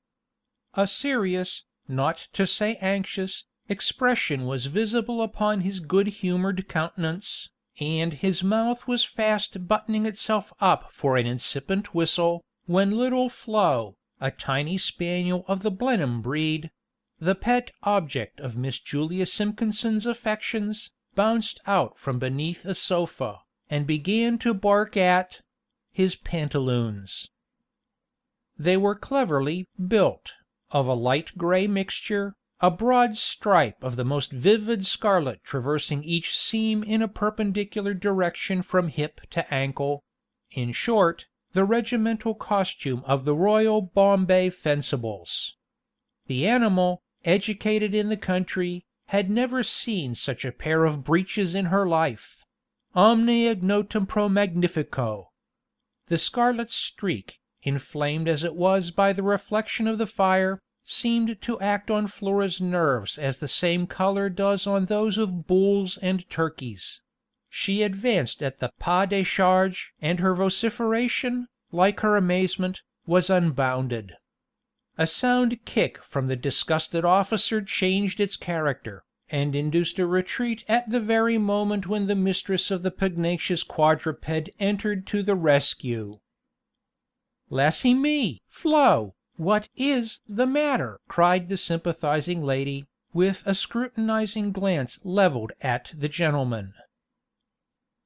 A serious, not to say anxious, expression was visible upon his good-humored countenance, and his mouth was fast buttoning itself up for an incipient whistle, when little Flo, a tiny spaniel of the Blenheim breed, the pet object of Miss Julia Simpkinson's affections, bounced out from beneath a sofa, and began to bark at his pantaloons. They were cleverly built, of a light gray mixture, a broad stripe of the most vivid scarlet traversing each seam in a perpendicular direction from hip to ankle; in short, the regimental costume of the Royal Bombay Fencibles. The animal, educated in the country, had never seen such a pair of breeches in her life. Omne ignotum pro magnifico. The scarlet streak, inflamed as it was by the reflection of the fire, seemed to act on Flora's nerves as the same color does on those of bulls and turkeys. She advanced at the pas de charge, and her vociferation, like her amazement, was unbounded. A sound kick from the disgusted officer changed its character, and induced a retreat at the very moment when the mistress of the pugnacious quadruped entered to the rescue. "Lassy me! Flo, what is the matter?" cried the sympathizing lady, with a scrutinizing glance levelled at the gentleman.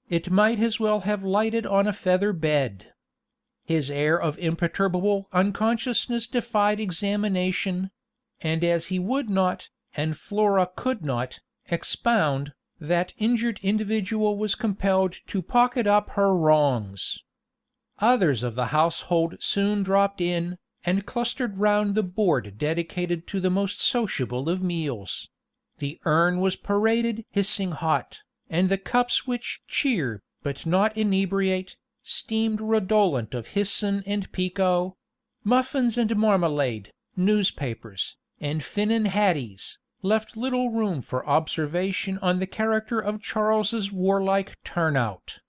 It might as well have lighted on a feather bed. His air of imperturbable unconsciousness defied examination, and as he would not, and Flora could not, expound, that injured individual was compelled to pocket up her wrongs. Others of the household soon dropped in, and clustered round the board dedicated to the most sociable of meals. The urn was paraded hissing hot, and the cups which cheer but not inebriate, steamed redolent of hyson and pekoe. Muffins and marmalade, newspapers, and Finnan haddies, left little room for observation on the character of Charles's warlike turnout.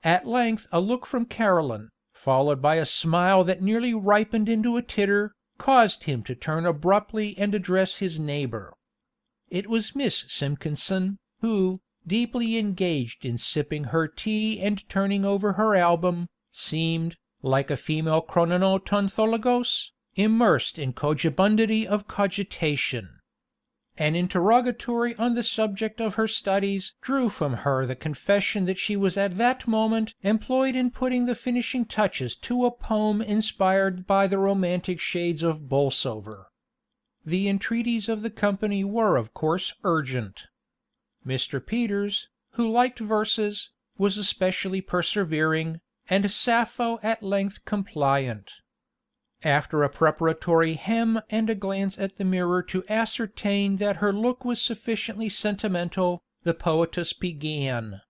At length a look from Caroline, followed by a smile that nearly ripened into a titter, caused him to turn abruptly and address his neighbour. It was Miss Simpkinson, who, deeply engaged in sipping her tea and turning over her album, seemed, like a female chrononothonthologos, immersed in cogibundity of cogitation. An interrogatory on the subject of her studies drew from her the confession that she was at that moment employed in putting the finishing touches to a poem inspired by the romantic shades of Bolsover. The entreaties of the company were of course urgent. Mr. Peters, who liked verses, was especially persevering, and Sappho at length compliant. After a preparatory hem and a glance at the mirror to ascertain that her look was sufficiently sentimental, the poetess began.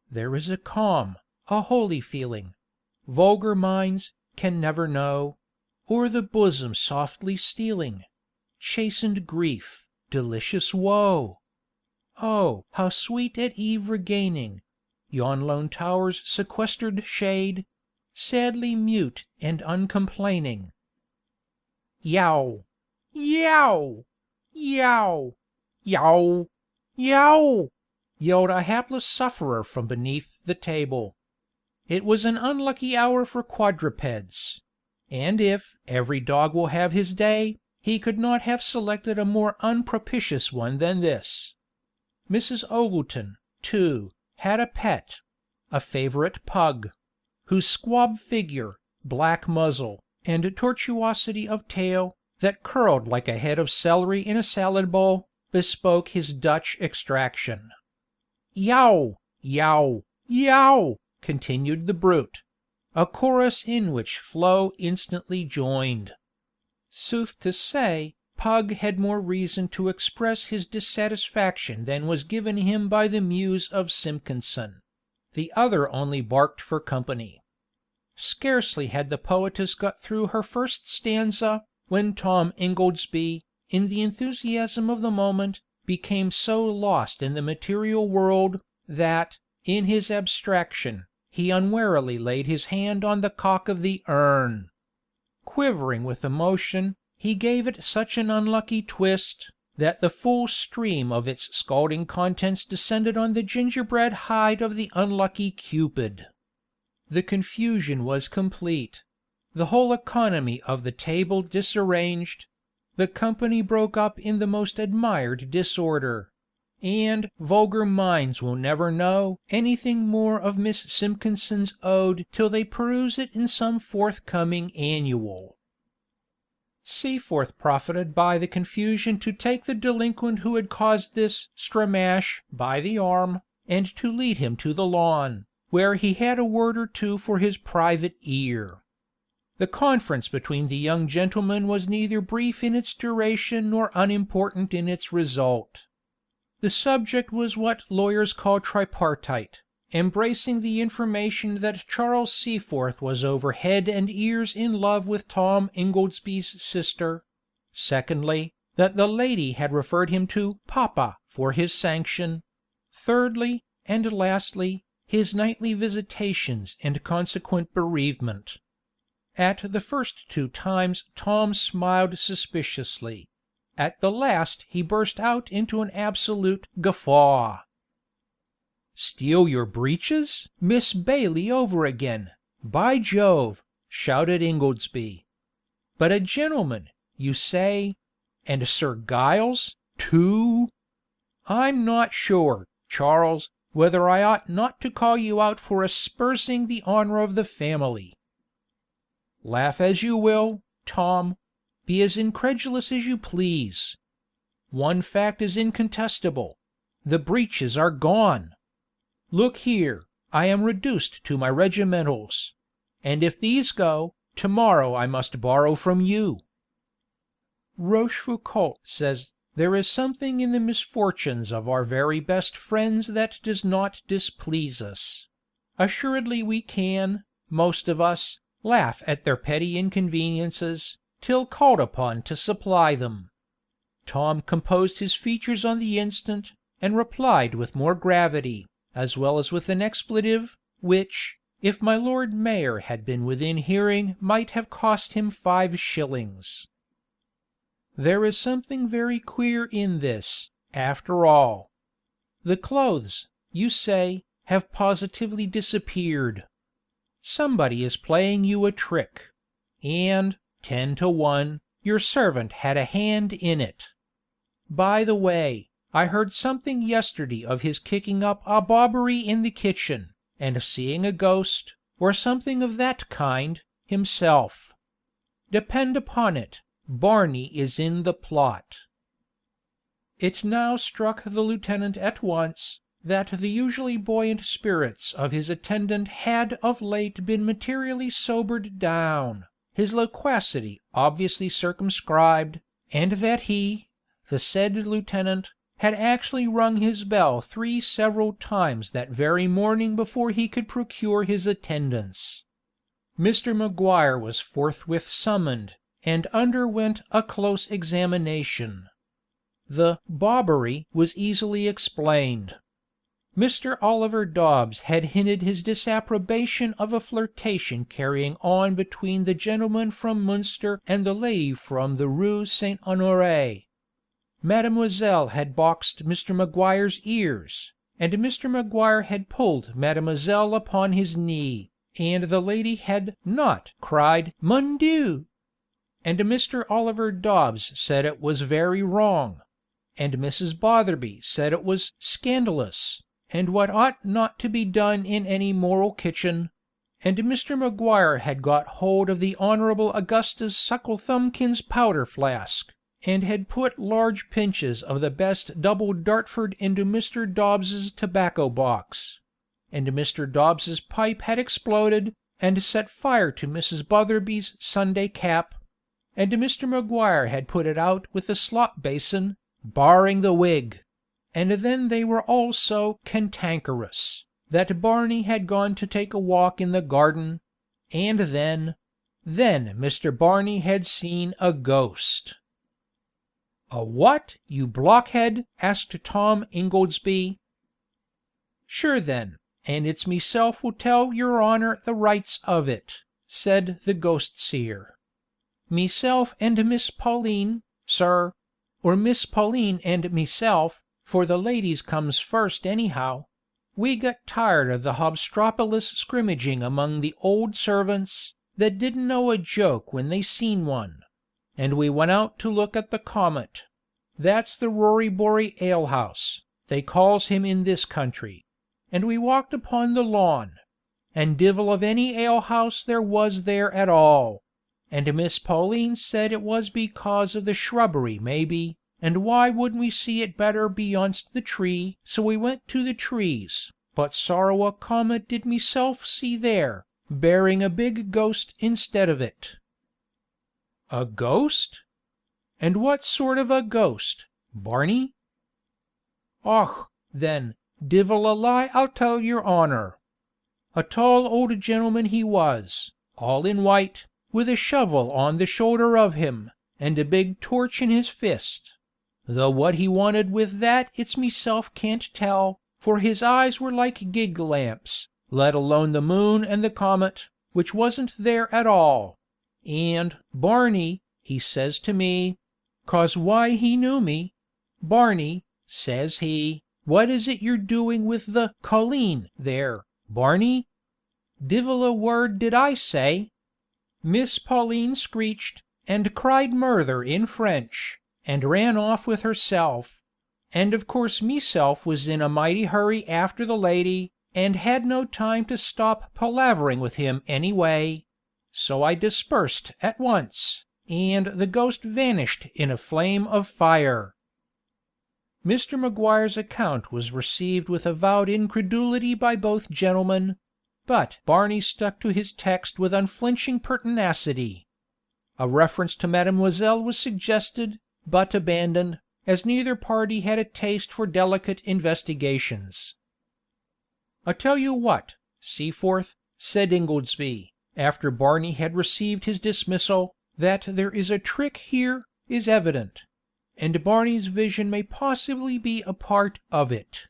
There is a calm, a holy feeling, vulgar minds can never know, o'er the bosom softly stealing, chastened grief, delicious woe. Oh, how sweet at eve regaining yon lone tower's sequestered shade, sadly mute and uncomplaining. Yow! Yow! Yow! Yow! Yow! Yelled a hapless sufferer from beneath the table. It was an unlucky hour for quadrupeds; and if "every dog will have his day," he could not have selected a more unpropitious one than this. Mrs. Ogleton, too, had a pet a favourite pug whose squab figure, black muzzle, and tortuosity of tail, that curled like a head of celery in a salad bowl, bespoke his Dutch extraction. Yow! Yow! Yow! continued the brute, a chorus in which Flo instantly joined. Sooth to say, Pug had more reason to express his dissatisfaction than was given him by the muse of Simpkinson. The other only barked for company. Scarcely had the poetess got through her first stanza, when Tom Ingoldsby, in the enthusiasm of the moment, became so lost in the material world, that, in his abstraction, he unwarily laid his hand on the cock of the urn. Quivering with emotion, he gave it such an unlucky twist, that the full stream of its scalding contents descended on the gingerbread hide of the unlucky Cupid. The confusion was complete; the whole economy of the table disarranged; the company broke up in the most admired disorder; and vulgar minds will never know anything more of Miss Simpkinson's ode till they peruse it in some forthcoming annual. Seaforth profited by the confusion to take the delinquent who had caused this stramash by the arm, and to lead him to the lawn, where he had a word or two for his private ear. The conference between the young gentlemen was neither brief in its duration nor unimportant in its result. The subject was what lawyers call tripartite, embracing the information that Charles Seaforth was over head and ears in love with Tom Ingoldsby's sister; secondly, that the lady had referred him to "papa" for his sanction; thirdly, and lastly, his nightly visitations and consequent bereavement. At the first two times Tom smiled suspiciously; at the last he burst out into an absolute guffaw. "Steal your breeches? Miss Bailey over again, by Jove!" shouted Ingoldsby. "But a gentleman, you say? And Sir Giles, too? I'm not sure, Charles, whether I ought not to call you out for aspersing the honor of the family. Laugh as you will, Tom; be as incredulous as you please. One fact is incontestable: the breeches are gone. Look here, I am reduced to my regimentals; and if these go, to-morrow I must borrow from you. Rochefoucauld says, there is something in the misfortunes of our very best friends that does not displease us. Assuredly we can, most of us, laugh at their petty inconveniences, till called upon to supply them. Tom composed his features on the instant, and replied with more gravity, as well as with an expletive, which, if my lord mayor had been within hearing might have cost him 5 shillings. There is something very queer in this, after all. The clothes, you say, have positively disappeared. Somebody is playing you a trick; and, 10 to 1, your servant had a hand in it. By the way, I heard something yesterday of his kicking up a bobbery in the kitchen, and seeing a ghost, or something of that kind, himself. Depend upon it, Barney is in the plot. It now struck the lieutenant at once, that the usually buoyant spirits of his attendant had of late been materially sobered down, his loquacity obviously circumscribed, and that he, the said lieutenant, had actually rung his bell 3 several times that very morning before he could procure his attendance. Mr. Maguire was forthwith summoned, and underwent a close examination. The "bobbery" was easily explained. Mr. Oliver Dobbs had hinted his disapprobation of a flirtation carrying on between the gentleman from Munster and the lady from the Rue Saint Honoré. Mademoiselle had boxed Mr. Maguire's ears, and Mr. Maguire had pulled Mademoiselle upon his knee, and the lady had not cried "Mon Dieu!" And Mr. Oliver Dobbs said it was very wrong; and Mrs. Botherby said it was scandalous, and what ought not to be done in any moral kitchen; and Mr. Maguire had got hold of the Honorable Augustus Sucklethumbkin's powder flask, and had put large pinches of the best double Dartford into Mr. Dobbs's tobacco box; and Mr. Dobbs's pipe had exploded, and set fire to Mrs. Botherby's Sunday cap; and Mr. Maguire had put it out with the slop basin, barring the wig; and then they were all so cantankerous, that Barney had gone to take a walk in the garden; and then Mr. Barney had seen a ghost. "A what, you blockhead?" asked Tom Ingoldsby. "Sure then, and it's meself will tell your honor the rights of it," said the ghost seer. "Meself and Miss Pauline, sir; or Miss Pauline and meself, for the ladies comes first anyhow; we got tired of the hobstropolous scrimmaging among the old servants, that didn't know a joke when they seen one; and we went out to look at the comet that's the Rory Bory alehouse, they calls him in this country and we walked upon the lawn and divil of any alehouse there was there at all; and Miss Pauline said it was because of the shrubbery maybe, and why wouldn't we see it better beyonst the tree? So we went to the trees, but sorrow a comet did meself see there, bearing a big ghost instead of it." "A ghost? And what sort of a ghost, Barney?" "Och, then, divil a lie I'll tell your honor. A tall old gentleman he was, all in white, with a shovel on the shoulder of him, and a big torch in his fist; though what he wanted with that it's meself can't tell, for his eyes were like gig lamps, let alone the moon and the comet, which wasn't there at all; and, Barney, he says to me 'cause why he knew me, 'Barney,' says he, 'what is it you're doing with the colleen there, Barney?' Divil a word did I say. Miss Pauline screeched, and cried murther in French, and ran off with herself; and of course meself was in a mighty hurry after the lady, and had no time to stop palavering with him any way; so I dispersed at once, and the ghost vanished in a flame of fire." Mr. Maguire's account was received with avowed incredulity by both gentlemen; but Barney stuck to his text with unflinching pertinacity. A reference to Mademoiselle was suggested, but abandoned, as neither party had a taste for delicate investigations. "I tell you what, Seaforth," said Ingoldsby, after Barney had received his dismissal, "that there is a trick here, is evident; and Barney's vision may possibly be a part of it.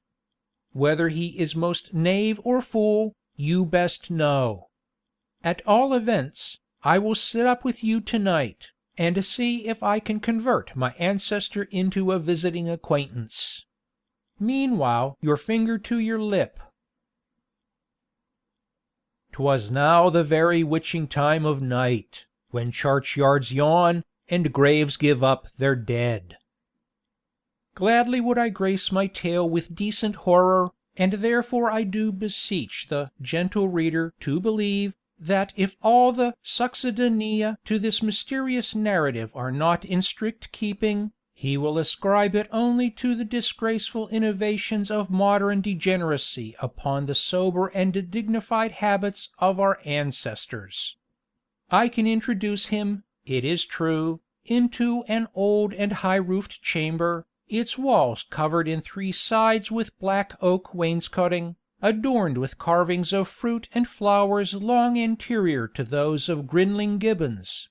Whether he is most knave or fool, you best know. At all events, I will sit up with you to night, and see if I can convert my ancestor into a visiting acquaintance. Meanwhile your finger to your lip." 'Twas now the very witching time of night, when churchyards yawn, and graves give up their dead. Gladly would I grace my tale with decent horror, and therefore I do beseech the gentle reader to believe, that if all the succedanea to this mysterious narrative are not in strict keeping, he will ascribe it only to the disgraceful innovations of modern degeneracy upon the sober and dignified habits of our ancestors. I can introduce him, it is true, into an old and high-roofed chamber, its walls covered in 3 sides with black oak wainscoting, adorned with carvings of fruit and flowers long anterior to those of Grinling Gibbons.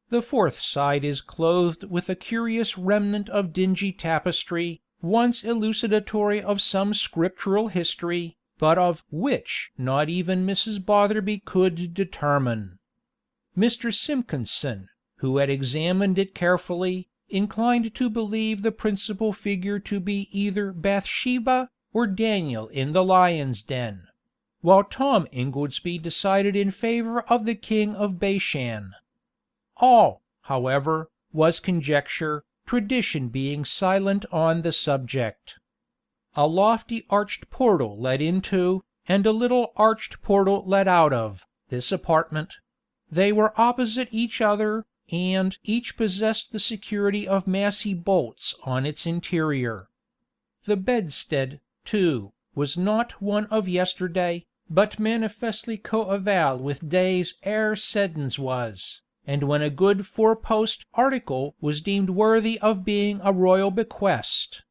The 4th side is clothed with a curious remnant of dingy tapestry, once elucidatory of some scriptural history, but of which not even Mrs. Botherby could determine. Mr. Simpkinson, who had examined it carefully, inclined to believe the principal figure to be either Bathsheba, or Daniel in the lion's den; while Tom Ingoldsby decided in favor of the king of Bashan. All, however, was conjecture, tradition being silent on the subject. A lofty arched portal led into, and a little arched portal led out of, this apartment. They were opposite each other, and each possessed the security of massy bolts on its interior. The bedstead, too, was not one of yesterday, but manifestly coeval with days ere Seddon's was, and when a good 4-post article was deemed worthy of being a royal bequest.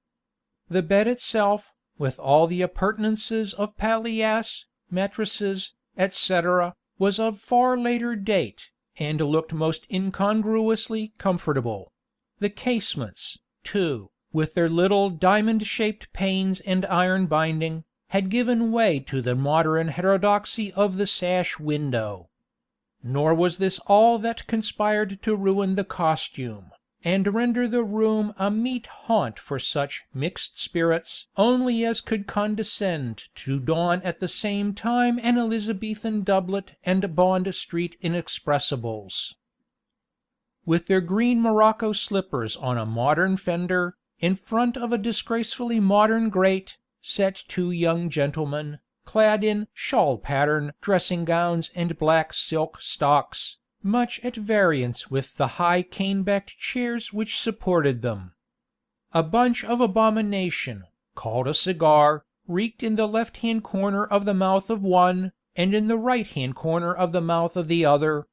The bed itself, with all the appurtenances of palliasse, mattresses, etc., was of far later date, and looked most incongruously comfortable. The casements, too, with their little diamond-shaped panes and iron binding, had given way to the modern heterodoxy of the sash window. Nor was this all that conspired to ruin the costume, and render the room a meet haunt for such mixed spirits only as could condescend to don at the same time an Elizabethan doublet and Bond Street inexpressibles. With their green morocco slippers on a modern fender, in front of a disgracefully modern grate, sat 2 young gentlemen, clad in shawl-pattern dressing-gowns and black silk stocks, much at variance with the high cane-backed chairs which supported them. A bunch of abomination, called a cigar, reeked in the left-hand corner of the mouth of one, and in the right-hand corner of the mouth of the other,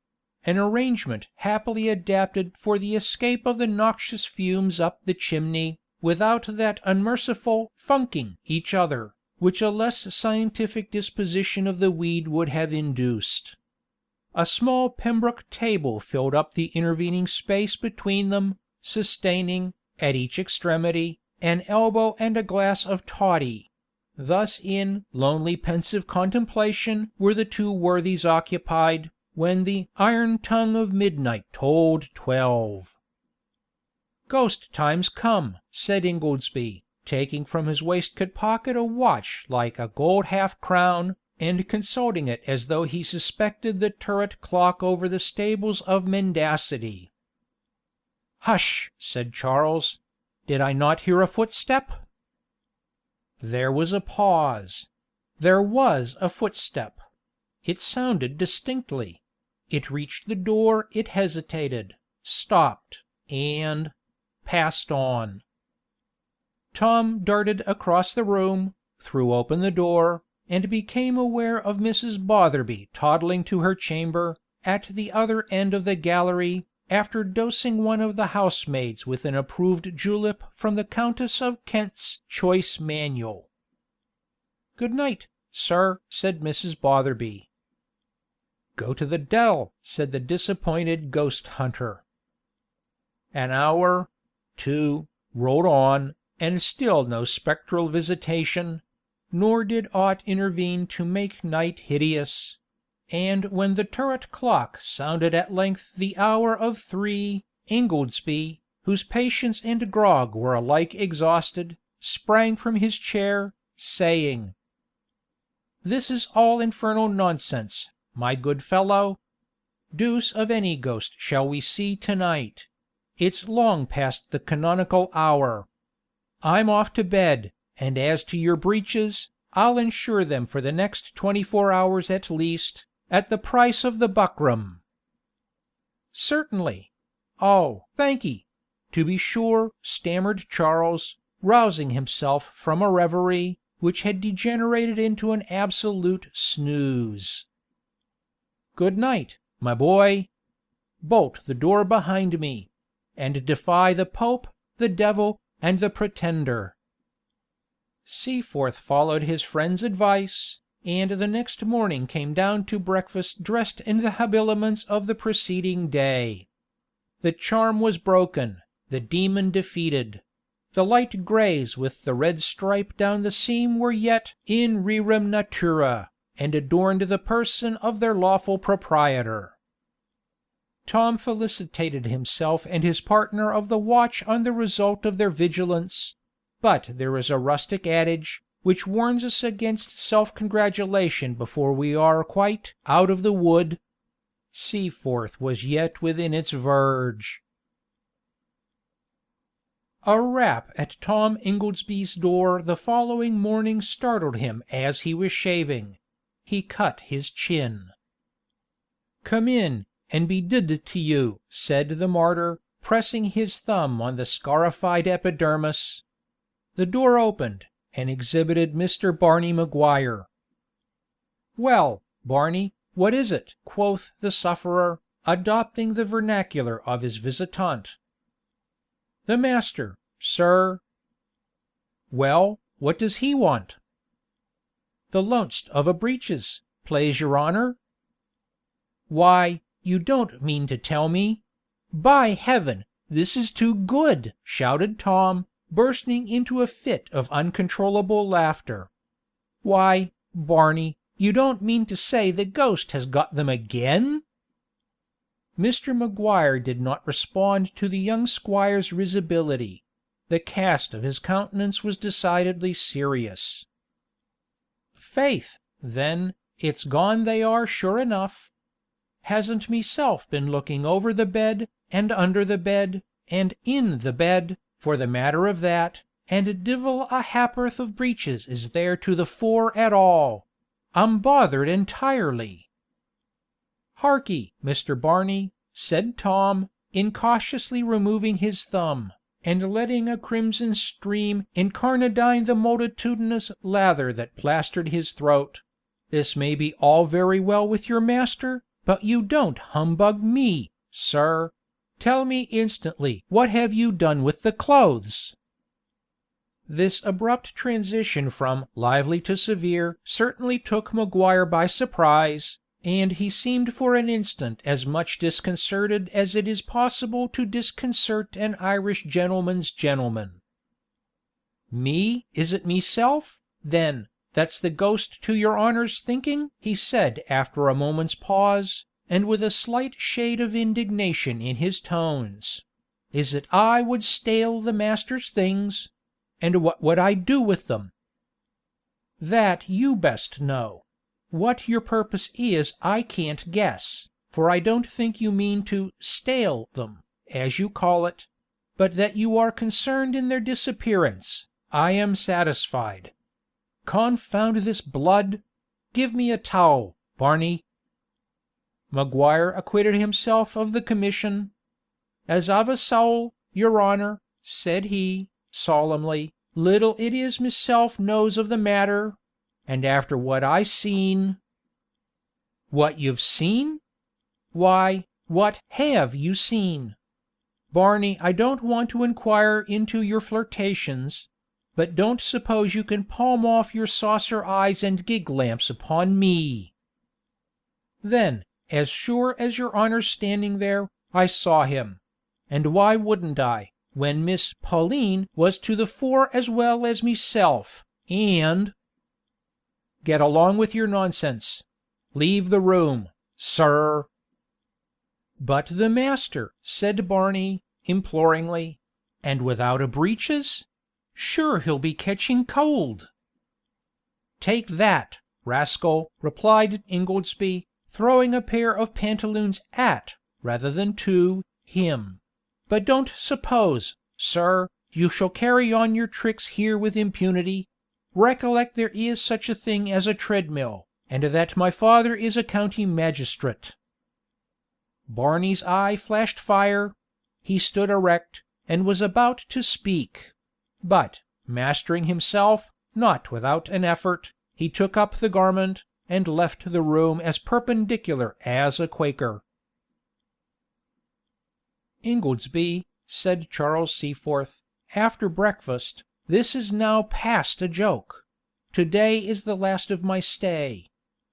an arrangement happily adapted for the escape of the noxious fumes up the chimney, without that unmerciful funking each other, which a less scientific disposition of the weed would have induced. A small Pembroke table filled up the intervening space between them, sustaining, at each extremity, an elbow and a glass of toddy. Thus in lonely pensive contemplation were the 2 worthies occupied, when the iron tongue of midnight tolled 12. "Ghost time's come," said Ingoldsby, taking from his waistcoat pocket a watch like a gold half-crown, and consulting it as though he suspected the turret clock over the stables of mendacity. "Hush!" said Charles. "Did I not hear a footstep?" There was a pause. There was a footstep. It sounded distinctly. It reached the door, it hesitated, stopped, and passed on. Tom darted across the room, threw open the door, and became aware of Mrs. Botherby toddling to her chamber, at the other end of the gallery, after dosing one of the housemaids with an approved julep from the Countess of Kent's choice manual. "Good night, sir," said Mrs. Botherby. "Go to the devil," said the disappointed ghost hunter. An hour, two, rolled on, and still no spectral visitation, nor did aught intervene to make night hideous; and when the turret clock sounded at length the hour of 3, Ingoldsby, whose patience and grog were alike exhausted, sprang from his chair, saying: "This is all infernal nonsense, my good fellow. Deuce of any ghost shall we see to night. It's long past the canonical hour. I'm off to bed, and as to your breeches, I'll insure them for the next 24 hours at least, at the price of the buckram." "Certainly. Oh, thank'ee. To be sure," stammered Charles, rousing himself from a reverie, which had degenerated into an absolute snooze. "Good night, my boy. Bolt the door behind me and defy the Pope, the devil, and the Pretender." Seaforth followed his friend's advice, and the next morning came down to breakfast dressed in the habiliments of the preceding day. The charm was broken, the demon defeated. The light greys with the red stripe down the seam were yet in rerum natura, and adorned the person of their lawful proprietor. Tom felicitated himself and his partner of the watch on the result of their vigilance; but there is a rustic adage, which warns us against self-congratulation before we are quite out of the wood. Seaforth was yet within its verge. A rap at Tom Ingoldsby's door the following morning startled him as he was shaving. He cut his chin. "Come in, and be d to you," said the martyr, pressing his thumb on the scarified epidermis. The door opened, and exhibited Mr. Barney Maguire. "Well, Barney, what is it?" quoth the sufferer, adopting the vernacular of his visitant. "The master, sir." "Well, what does he want?" "The loanst of a breeches, plaze your honor." "Why, you don't mean to tell me By heaven, this is too good!" shouted Tom, bursting into a fit of uncontrollable laughter. "Why, Barney, you don't mean to say the ghost has got them again?" Mr. Maguire did not respond to the young squire's risibility. The cast of his countenance was decidedly serious. "Faith, then, it's gone they are sure enough. Hasn't meself been looking over the bed, and under the bed, and in the bed, for the matter of that, and divil a ha'porth of breeches is there to the fore at all. I'm bothered entirely." "Harkee, Mr. Barney," said Tom, incautiously removing his thumb, and letting a crimson stream incarnadine the multitudinous lather that plastered his throat. "This may be all very well with your master, but you don't humbug me, sir. Tell me instantly what have you done with the clothes?" This abrupt transition from lively to severe certainly took Maguire by surprise, and he seemed for an instant as much disconcerted as it is possible to disconcert an Irish gentleman's gentleman. "Me? Is it meself, then, that's the ghost to your honor's thinking?" he said after a moment's pause, and with a slight shade of indignation in his tones. "Is it I would stale the master's things? And what would I do with them?" "That you best know. What your purpose is I can't guess, for I don't think you mean to stale them, as you call it, but that you are concerned in their disappearance, I am satisfied. Confound this blood! Give me a towel, Barney." Maguire acquitted himself of the commission. "As I've a soul, your honor," said he, solemnly, "little it is myself knows of the matter; and after what I seen—" "What you've seen? Why, what have you seen? Barney, I don't want to inquire into your flirtations; but don't suppose you can palm off your saucer eyes and gig lamps upon me." "Then, as sure as your honor's standing there, I saw him; and why wouldn't I, when Miss Pauline was to the fore as well as meself, and—" "Get along with your nonsense. Leave the room, sir." "But the master?" said Barney, imploringly; "and without a breeches? Sure he'll be catching cold." "Take that, rascal!" replied Ingoldsby, throwing a pair of pantaloons at, rather than to, him. "But don't suppose, sir, you shall carry on your tricks here with impunity. Recollect there is such a thing as a treadmill, and that my father is a county magistrate." Barney's eye flashed fire; he stood erect, and was about to speak; but, mastering himself, not without an effort, he took up the garment, and left the room as perpendicular as a Quaker. "Ingoldsby," said Charles Seaforth, after breakfast, "this is now past a joke. To-day is the last of my stay;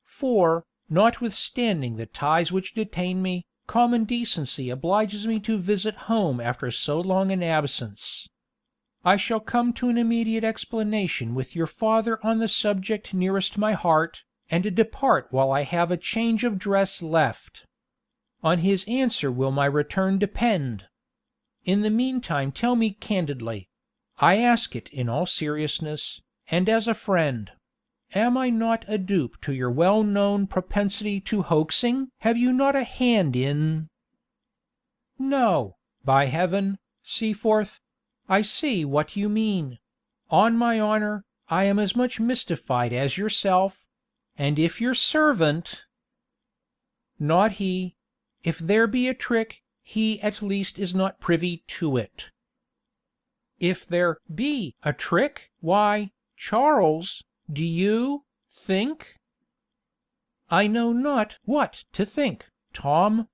for, notwithstanding the ties which detain me, common decency obliges me to visit home after so long an absence. I shall come to an immediate explanation with your father on the subject nearest my heart, and depart while I have a change of dress left. On his answer will my return depend. In the meantime tell me candidly, I ask it in all seriousness, and as a friend, am I not a dupe to your well known propensity to hoaxing? Have you not a hand in—" "No, by heaven, Seaforth! I see what you mean. On my honor, I am as much mystified as yourself; and if your servant—" "Not he. If there be a trick, he at least is not privy to it." "If there be a trick? Why, Charles, do you think—" "I know not what to think, Tom.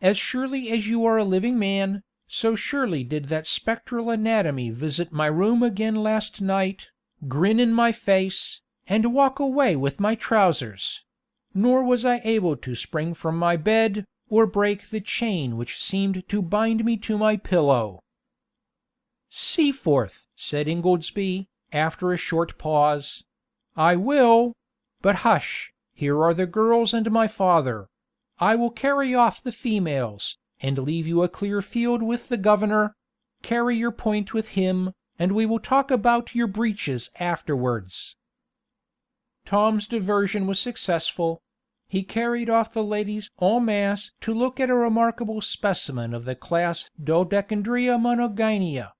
As surely as you are a living man, so surely did that spectral anatomy visit my room again last night, grin in my face, and walk away with my trousers; nor was I able to spring from my bed, or break the chain which seemed to bind me to my pillow." "Seaforth!" said Ingoldsby, after a short pause. "I will; but hush, here are the girls and my father. I will carry off the females, and leave you a clear field with the governor; carry your point with him, and we will talk about your breeches afterwards." Tom's diversion was successful. He carried off the ladies en masse to look at a remarkable specimen of the class Dodecandria monogynea,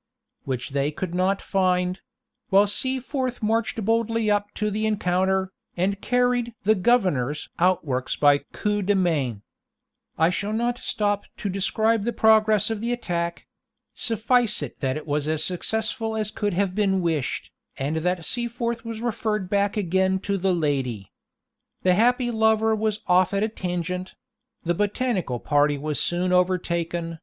which they could not find; while Seaforth marched boldly up to the encounter, and carried the governor's outworks by coup de main. I shall not stop to describe the progress of the attack; suffice it that it was as successful as could have been wished, and that Seaforth was referred back again to the lady. The happy lover was off at a tangent; the botanical party was soon overtaken;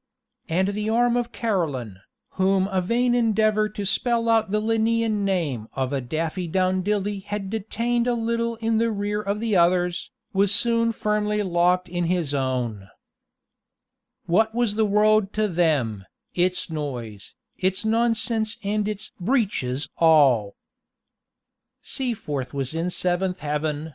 and the arm of Caroline, whom a vain endeavor to spell out the Linnean name of a daffydowndilly had detained a little in the rear of the others, was soon firmly locked in his own. What was the world to them, its noise, its nonsense and its breeches all? Seaforth was in seventh heaven.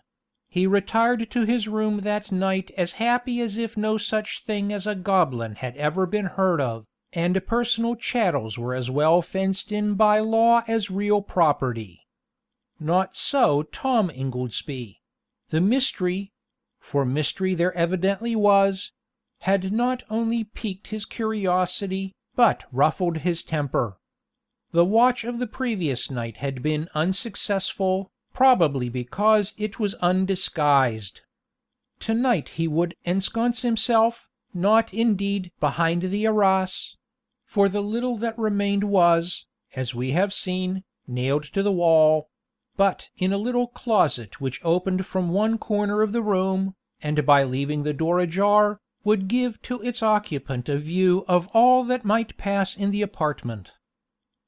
He retired to his room that night as happy as if no such thing as a goblin had ever been heard of, and personal chattels were as well fenced in by law as real property. Not so Tom Ingoldsby. The mystery, for mystery there evidently was, had not only piqued his curiosity, but ruffled his temper. The watch of the previous night had been unsuccessful, probably because it was undisguised. To-night he would ensconce himself, not indeed behind the arras, for the little that remained was, as we have seen, nailed to the wall, but in a little closet which opened from one corner of the room, and by leaving the door ajar, would give to its occupant a view of all that might pass in the apartment.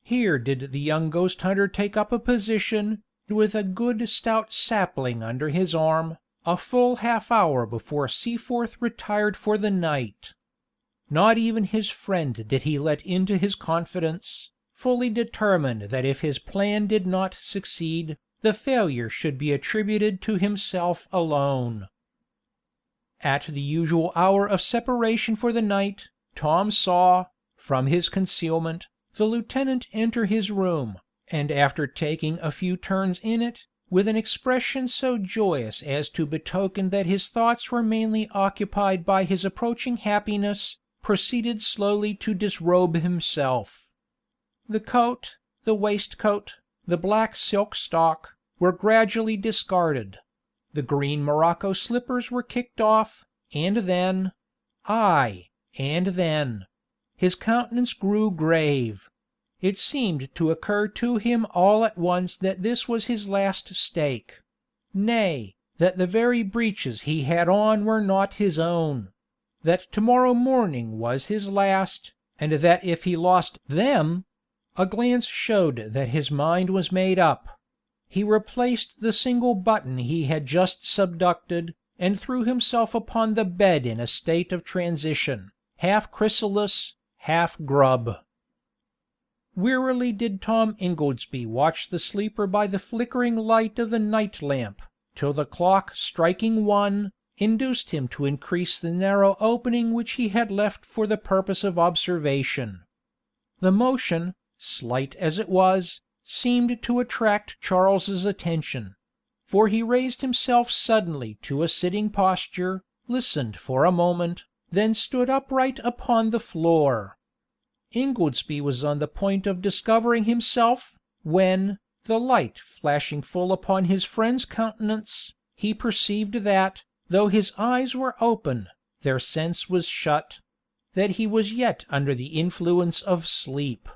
Here did the young ghost hunter take up a position, with a good stout sapling under his arm, a full half-hour before Seaforth retired for the night. Not even his friend did he let into his confidence, fully determined that if his plan did not succeed, the failure should be attributed to himself alone. At the usual hour of separation for the night, Tom saw, from his concealment, the lieutenant enter his room, and after taking a few turns in it, with an expression so joyous as to betoken that his thoughts were mainly occupied by his approaching happiness, proceeded slowly to disrobe himself. The coat, the waistcoat, the black silk stock, were gradually discarded. The green morocco slippers were kicked off, and then his countenance grew grave. It seemed to occur to him all at once that this was his last stake; nay, that the very breeches he had on were not his own; that tomorrow morning was his last, and that if he lost them— a glance showed that his mind was made up. He replaced the single button he had just subducted, and threw himself upon the bed in a state of transition, half chrysalis, half grub. Wearily did Tom Ingoldsby watch the sleeper by the flickering light of the night lamp, till the clock striking 1, induced him to increase the narrow opening which he had left for the purpose of observation. The motion, slight as it was, seemed to attract Charles's attention; for he raised himself suddenly to a sitting posture, listened for a moment, then stood upright upon the floor. Ingoldsby was on the point of discovering himself, when, the light flashing full upon his friend's countenance, he perceived that, though his eyes were open, their sense was shut; that he was yet under the influence of sleep.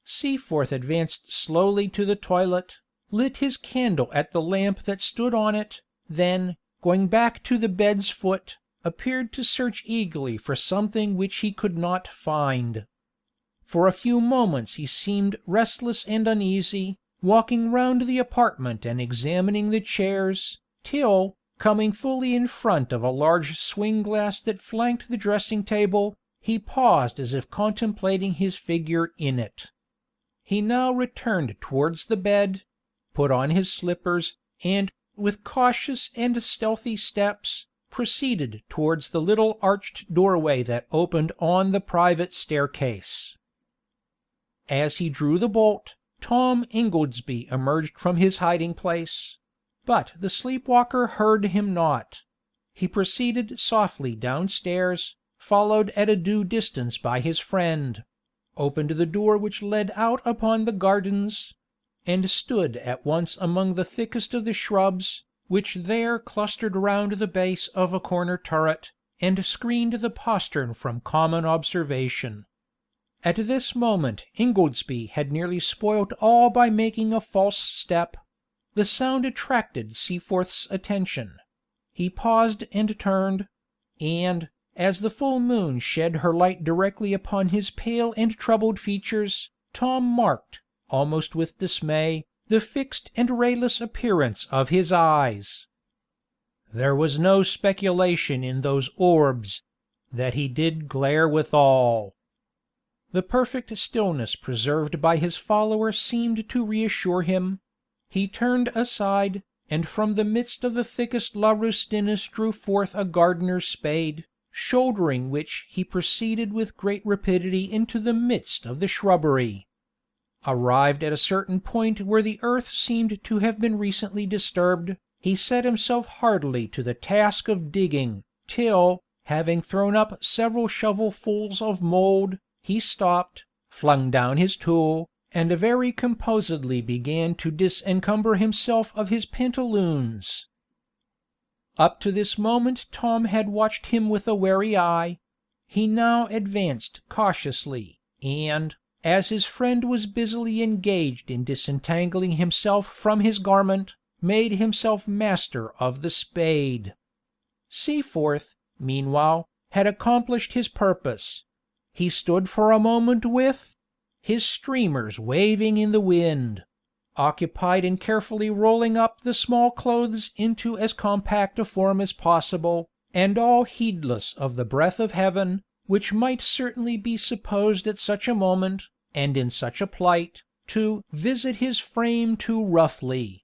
Seaforth advanced slowly to the toilet, lit his candle at the lamp that stood on it, then, going back to the bed's foot, appeared to search eagerly for something which he could not find. For a few moments he seemed restless and uneasy, walking round the apartment and examining the chairs, till, coming fully in front of a large swing glass that flanked the dressing table, he paused as if contemplating his figure in it. He now returned towards the bed, put on his slippers, and, with cautious and stealthy steps, proceeded towards the little arched doorway that opened on the private staircase. As he drew the bolt, Tom Ingoldsby emerged from his hiding place; but the sleep-walker heard him not. He proceeded softly downstairs, followed at a due distance by his friend; opened the door which led out upon the gardens; and stood at once among the thickest of the shrubs, which there clustered round the base of a corner turret, and screened the postern from common observation. At this moment Ingoldsby had nearly spoilt all by making a false step. The sound attracted Seaforth's attention. He paused and turned; and, as the full moon shed her light directly upon his pale and troubled features, Tom marked, almost with dismay, the fixed and rayless appearance of his eyes. There was no speculation in those orbs, that he did glare withal. The perfect stillness preserved by his follower seemed to reassure him. He turned aside, and from the midst of the thickest laurustinus drew forth a gardener's spade, shouldering which he proceeded with great rapidity into the midst of the shrubbery. Arrived at a certain point where the earth seemed to have been recently disturbed, he set himself heartily to the task of digging, till, having thrown up several shovelfuls of mould, he stopped, flung down his tool, and very composedly began to disencumber himself of his pantaloons. Up to this moment Tom had watched him with a wary eye. He now advanced cautiously, and, as his friend was busily engaged in disentangling himself from his garment, made himself master of the spade. Seaforth, meanwhile, had accomplished his purpose. He stood for a moment with his streamers waving in the wind, occupied in carefully rolling up the small clothes into as compact a form as possible, and all heedless of the breath of heaven, which might certainly be supposed at such a moment, and in such a plight, to visit his frame too roughly.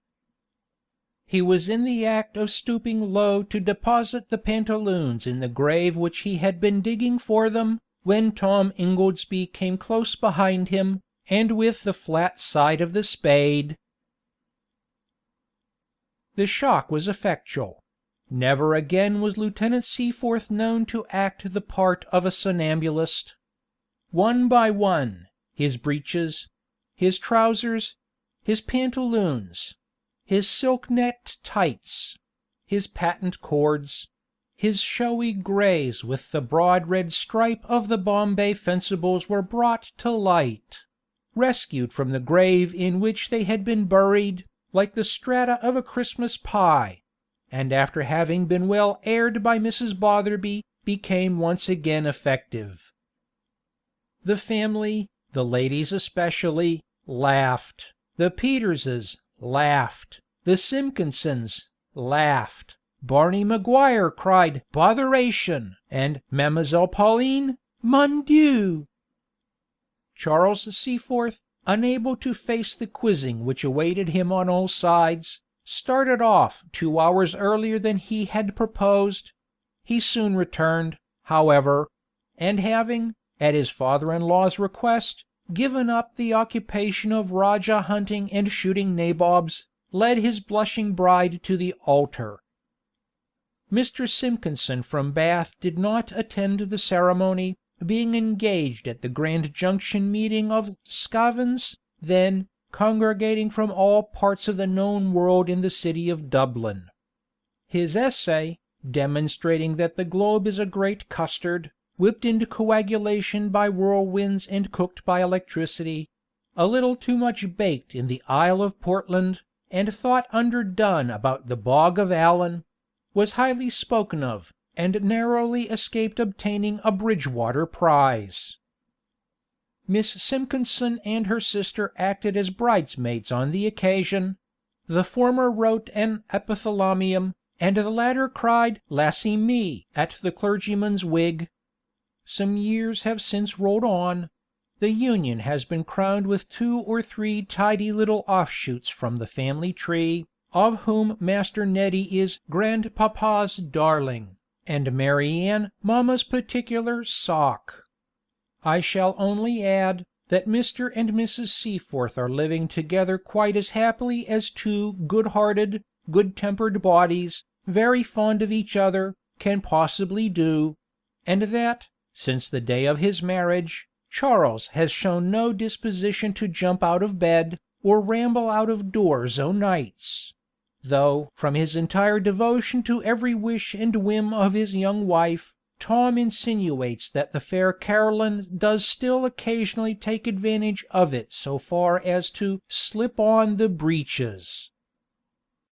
He was in the act of stooping low to deposit the pantaloons in the grave which he had been digging for them, when Tom Ingoldsby came close behind him, and with the flat side of the spade. The shock was effectual. Never again was Lieutenant Seaforth known to act the part of a somnambulist. One by one, his breeches, his trousers, his pantaloons, his silk-necked tights, his patent cords, his showy greys with the broad red stripe of the Bombay fencibles were brought to light, rescued from the grave in which they had been buried, like the strata of a Christmas pie, and after having been well aired by Mrs. Botherby, became once again effective. The family, the ladies especially, laughed, the Peterses laughed, the Simpkinsons laughed, Barney Maguire cried "Botheration!" and Mademoiselle Pauline, "Mon Dieu!" Charles Seaforth, unable to face the quizzing which awaited him on all sides, started off 2 hours earlier than he had proposed. He soon returned, however, and having, at his father-in-law's request, given up the occupation of Rajah hunting and shooting nabobs, led his blushing bride to the altar. Mr. Simpkinson from Bath did not attend the ceremony, being engaged at the Grand Junction meeting of Scavens, then congregating from all parts of the known world in the city of Dublin. His essay, demonstrating that the globe is a great custard, whipped into coagulation by whirlwinds and cooked by electricity, a little too much baked in the Isle of Portland, and thought underdone about the Bog of Allen, was highly spoken of, and narrowly escaped obtaining a Bridgewater prize. Miss Simpkinson and her sister acted as bridesmaids on the occasion. The former wrote an epithalamium, and the latter cried "Lassy me" at the clergyman's wig. Some years have since rolled on. The union has been crowned with 2 or 3 tidy little offshoots from the family tree, of whom Master Neddy is grandpapa's darling, and Marianne mamma's particular sock. I shall only add, that Mr. and Mrs. Seaforth are living together quite as happily as 2 good-hearted, good-tempered bodies, very fond of each other, can possibly do; and that, since the day of his marriage, Charles has shown no disposition to jump out of bed, or ramble out of doors o' nights; though from his entire devotion to every wish and whim of his young wife, Tom insinuates that the fair Caroline does still occasionally take advantage of it so far as to slip on the breeches.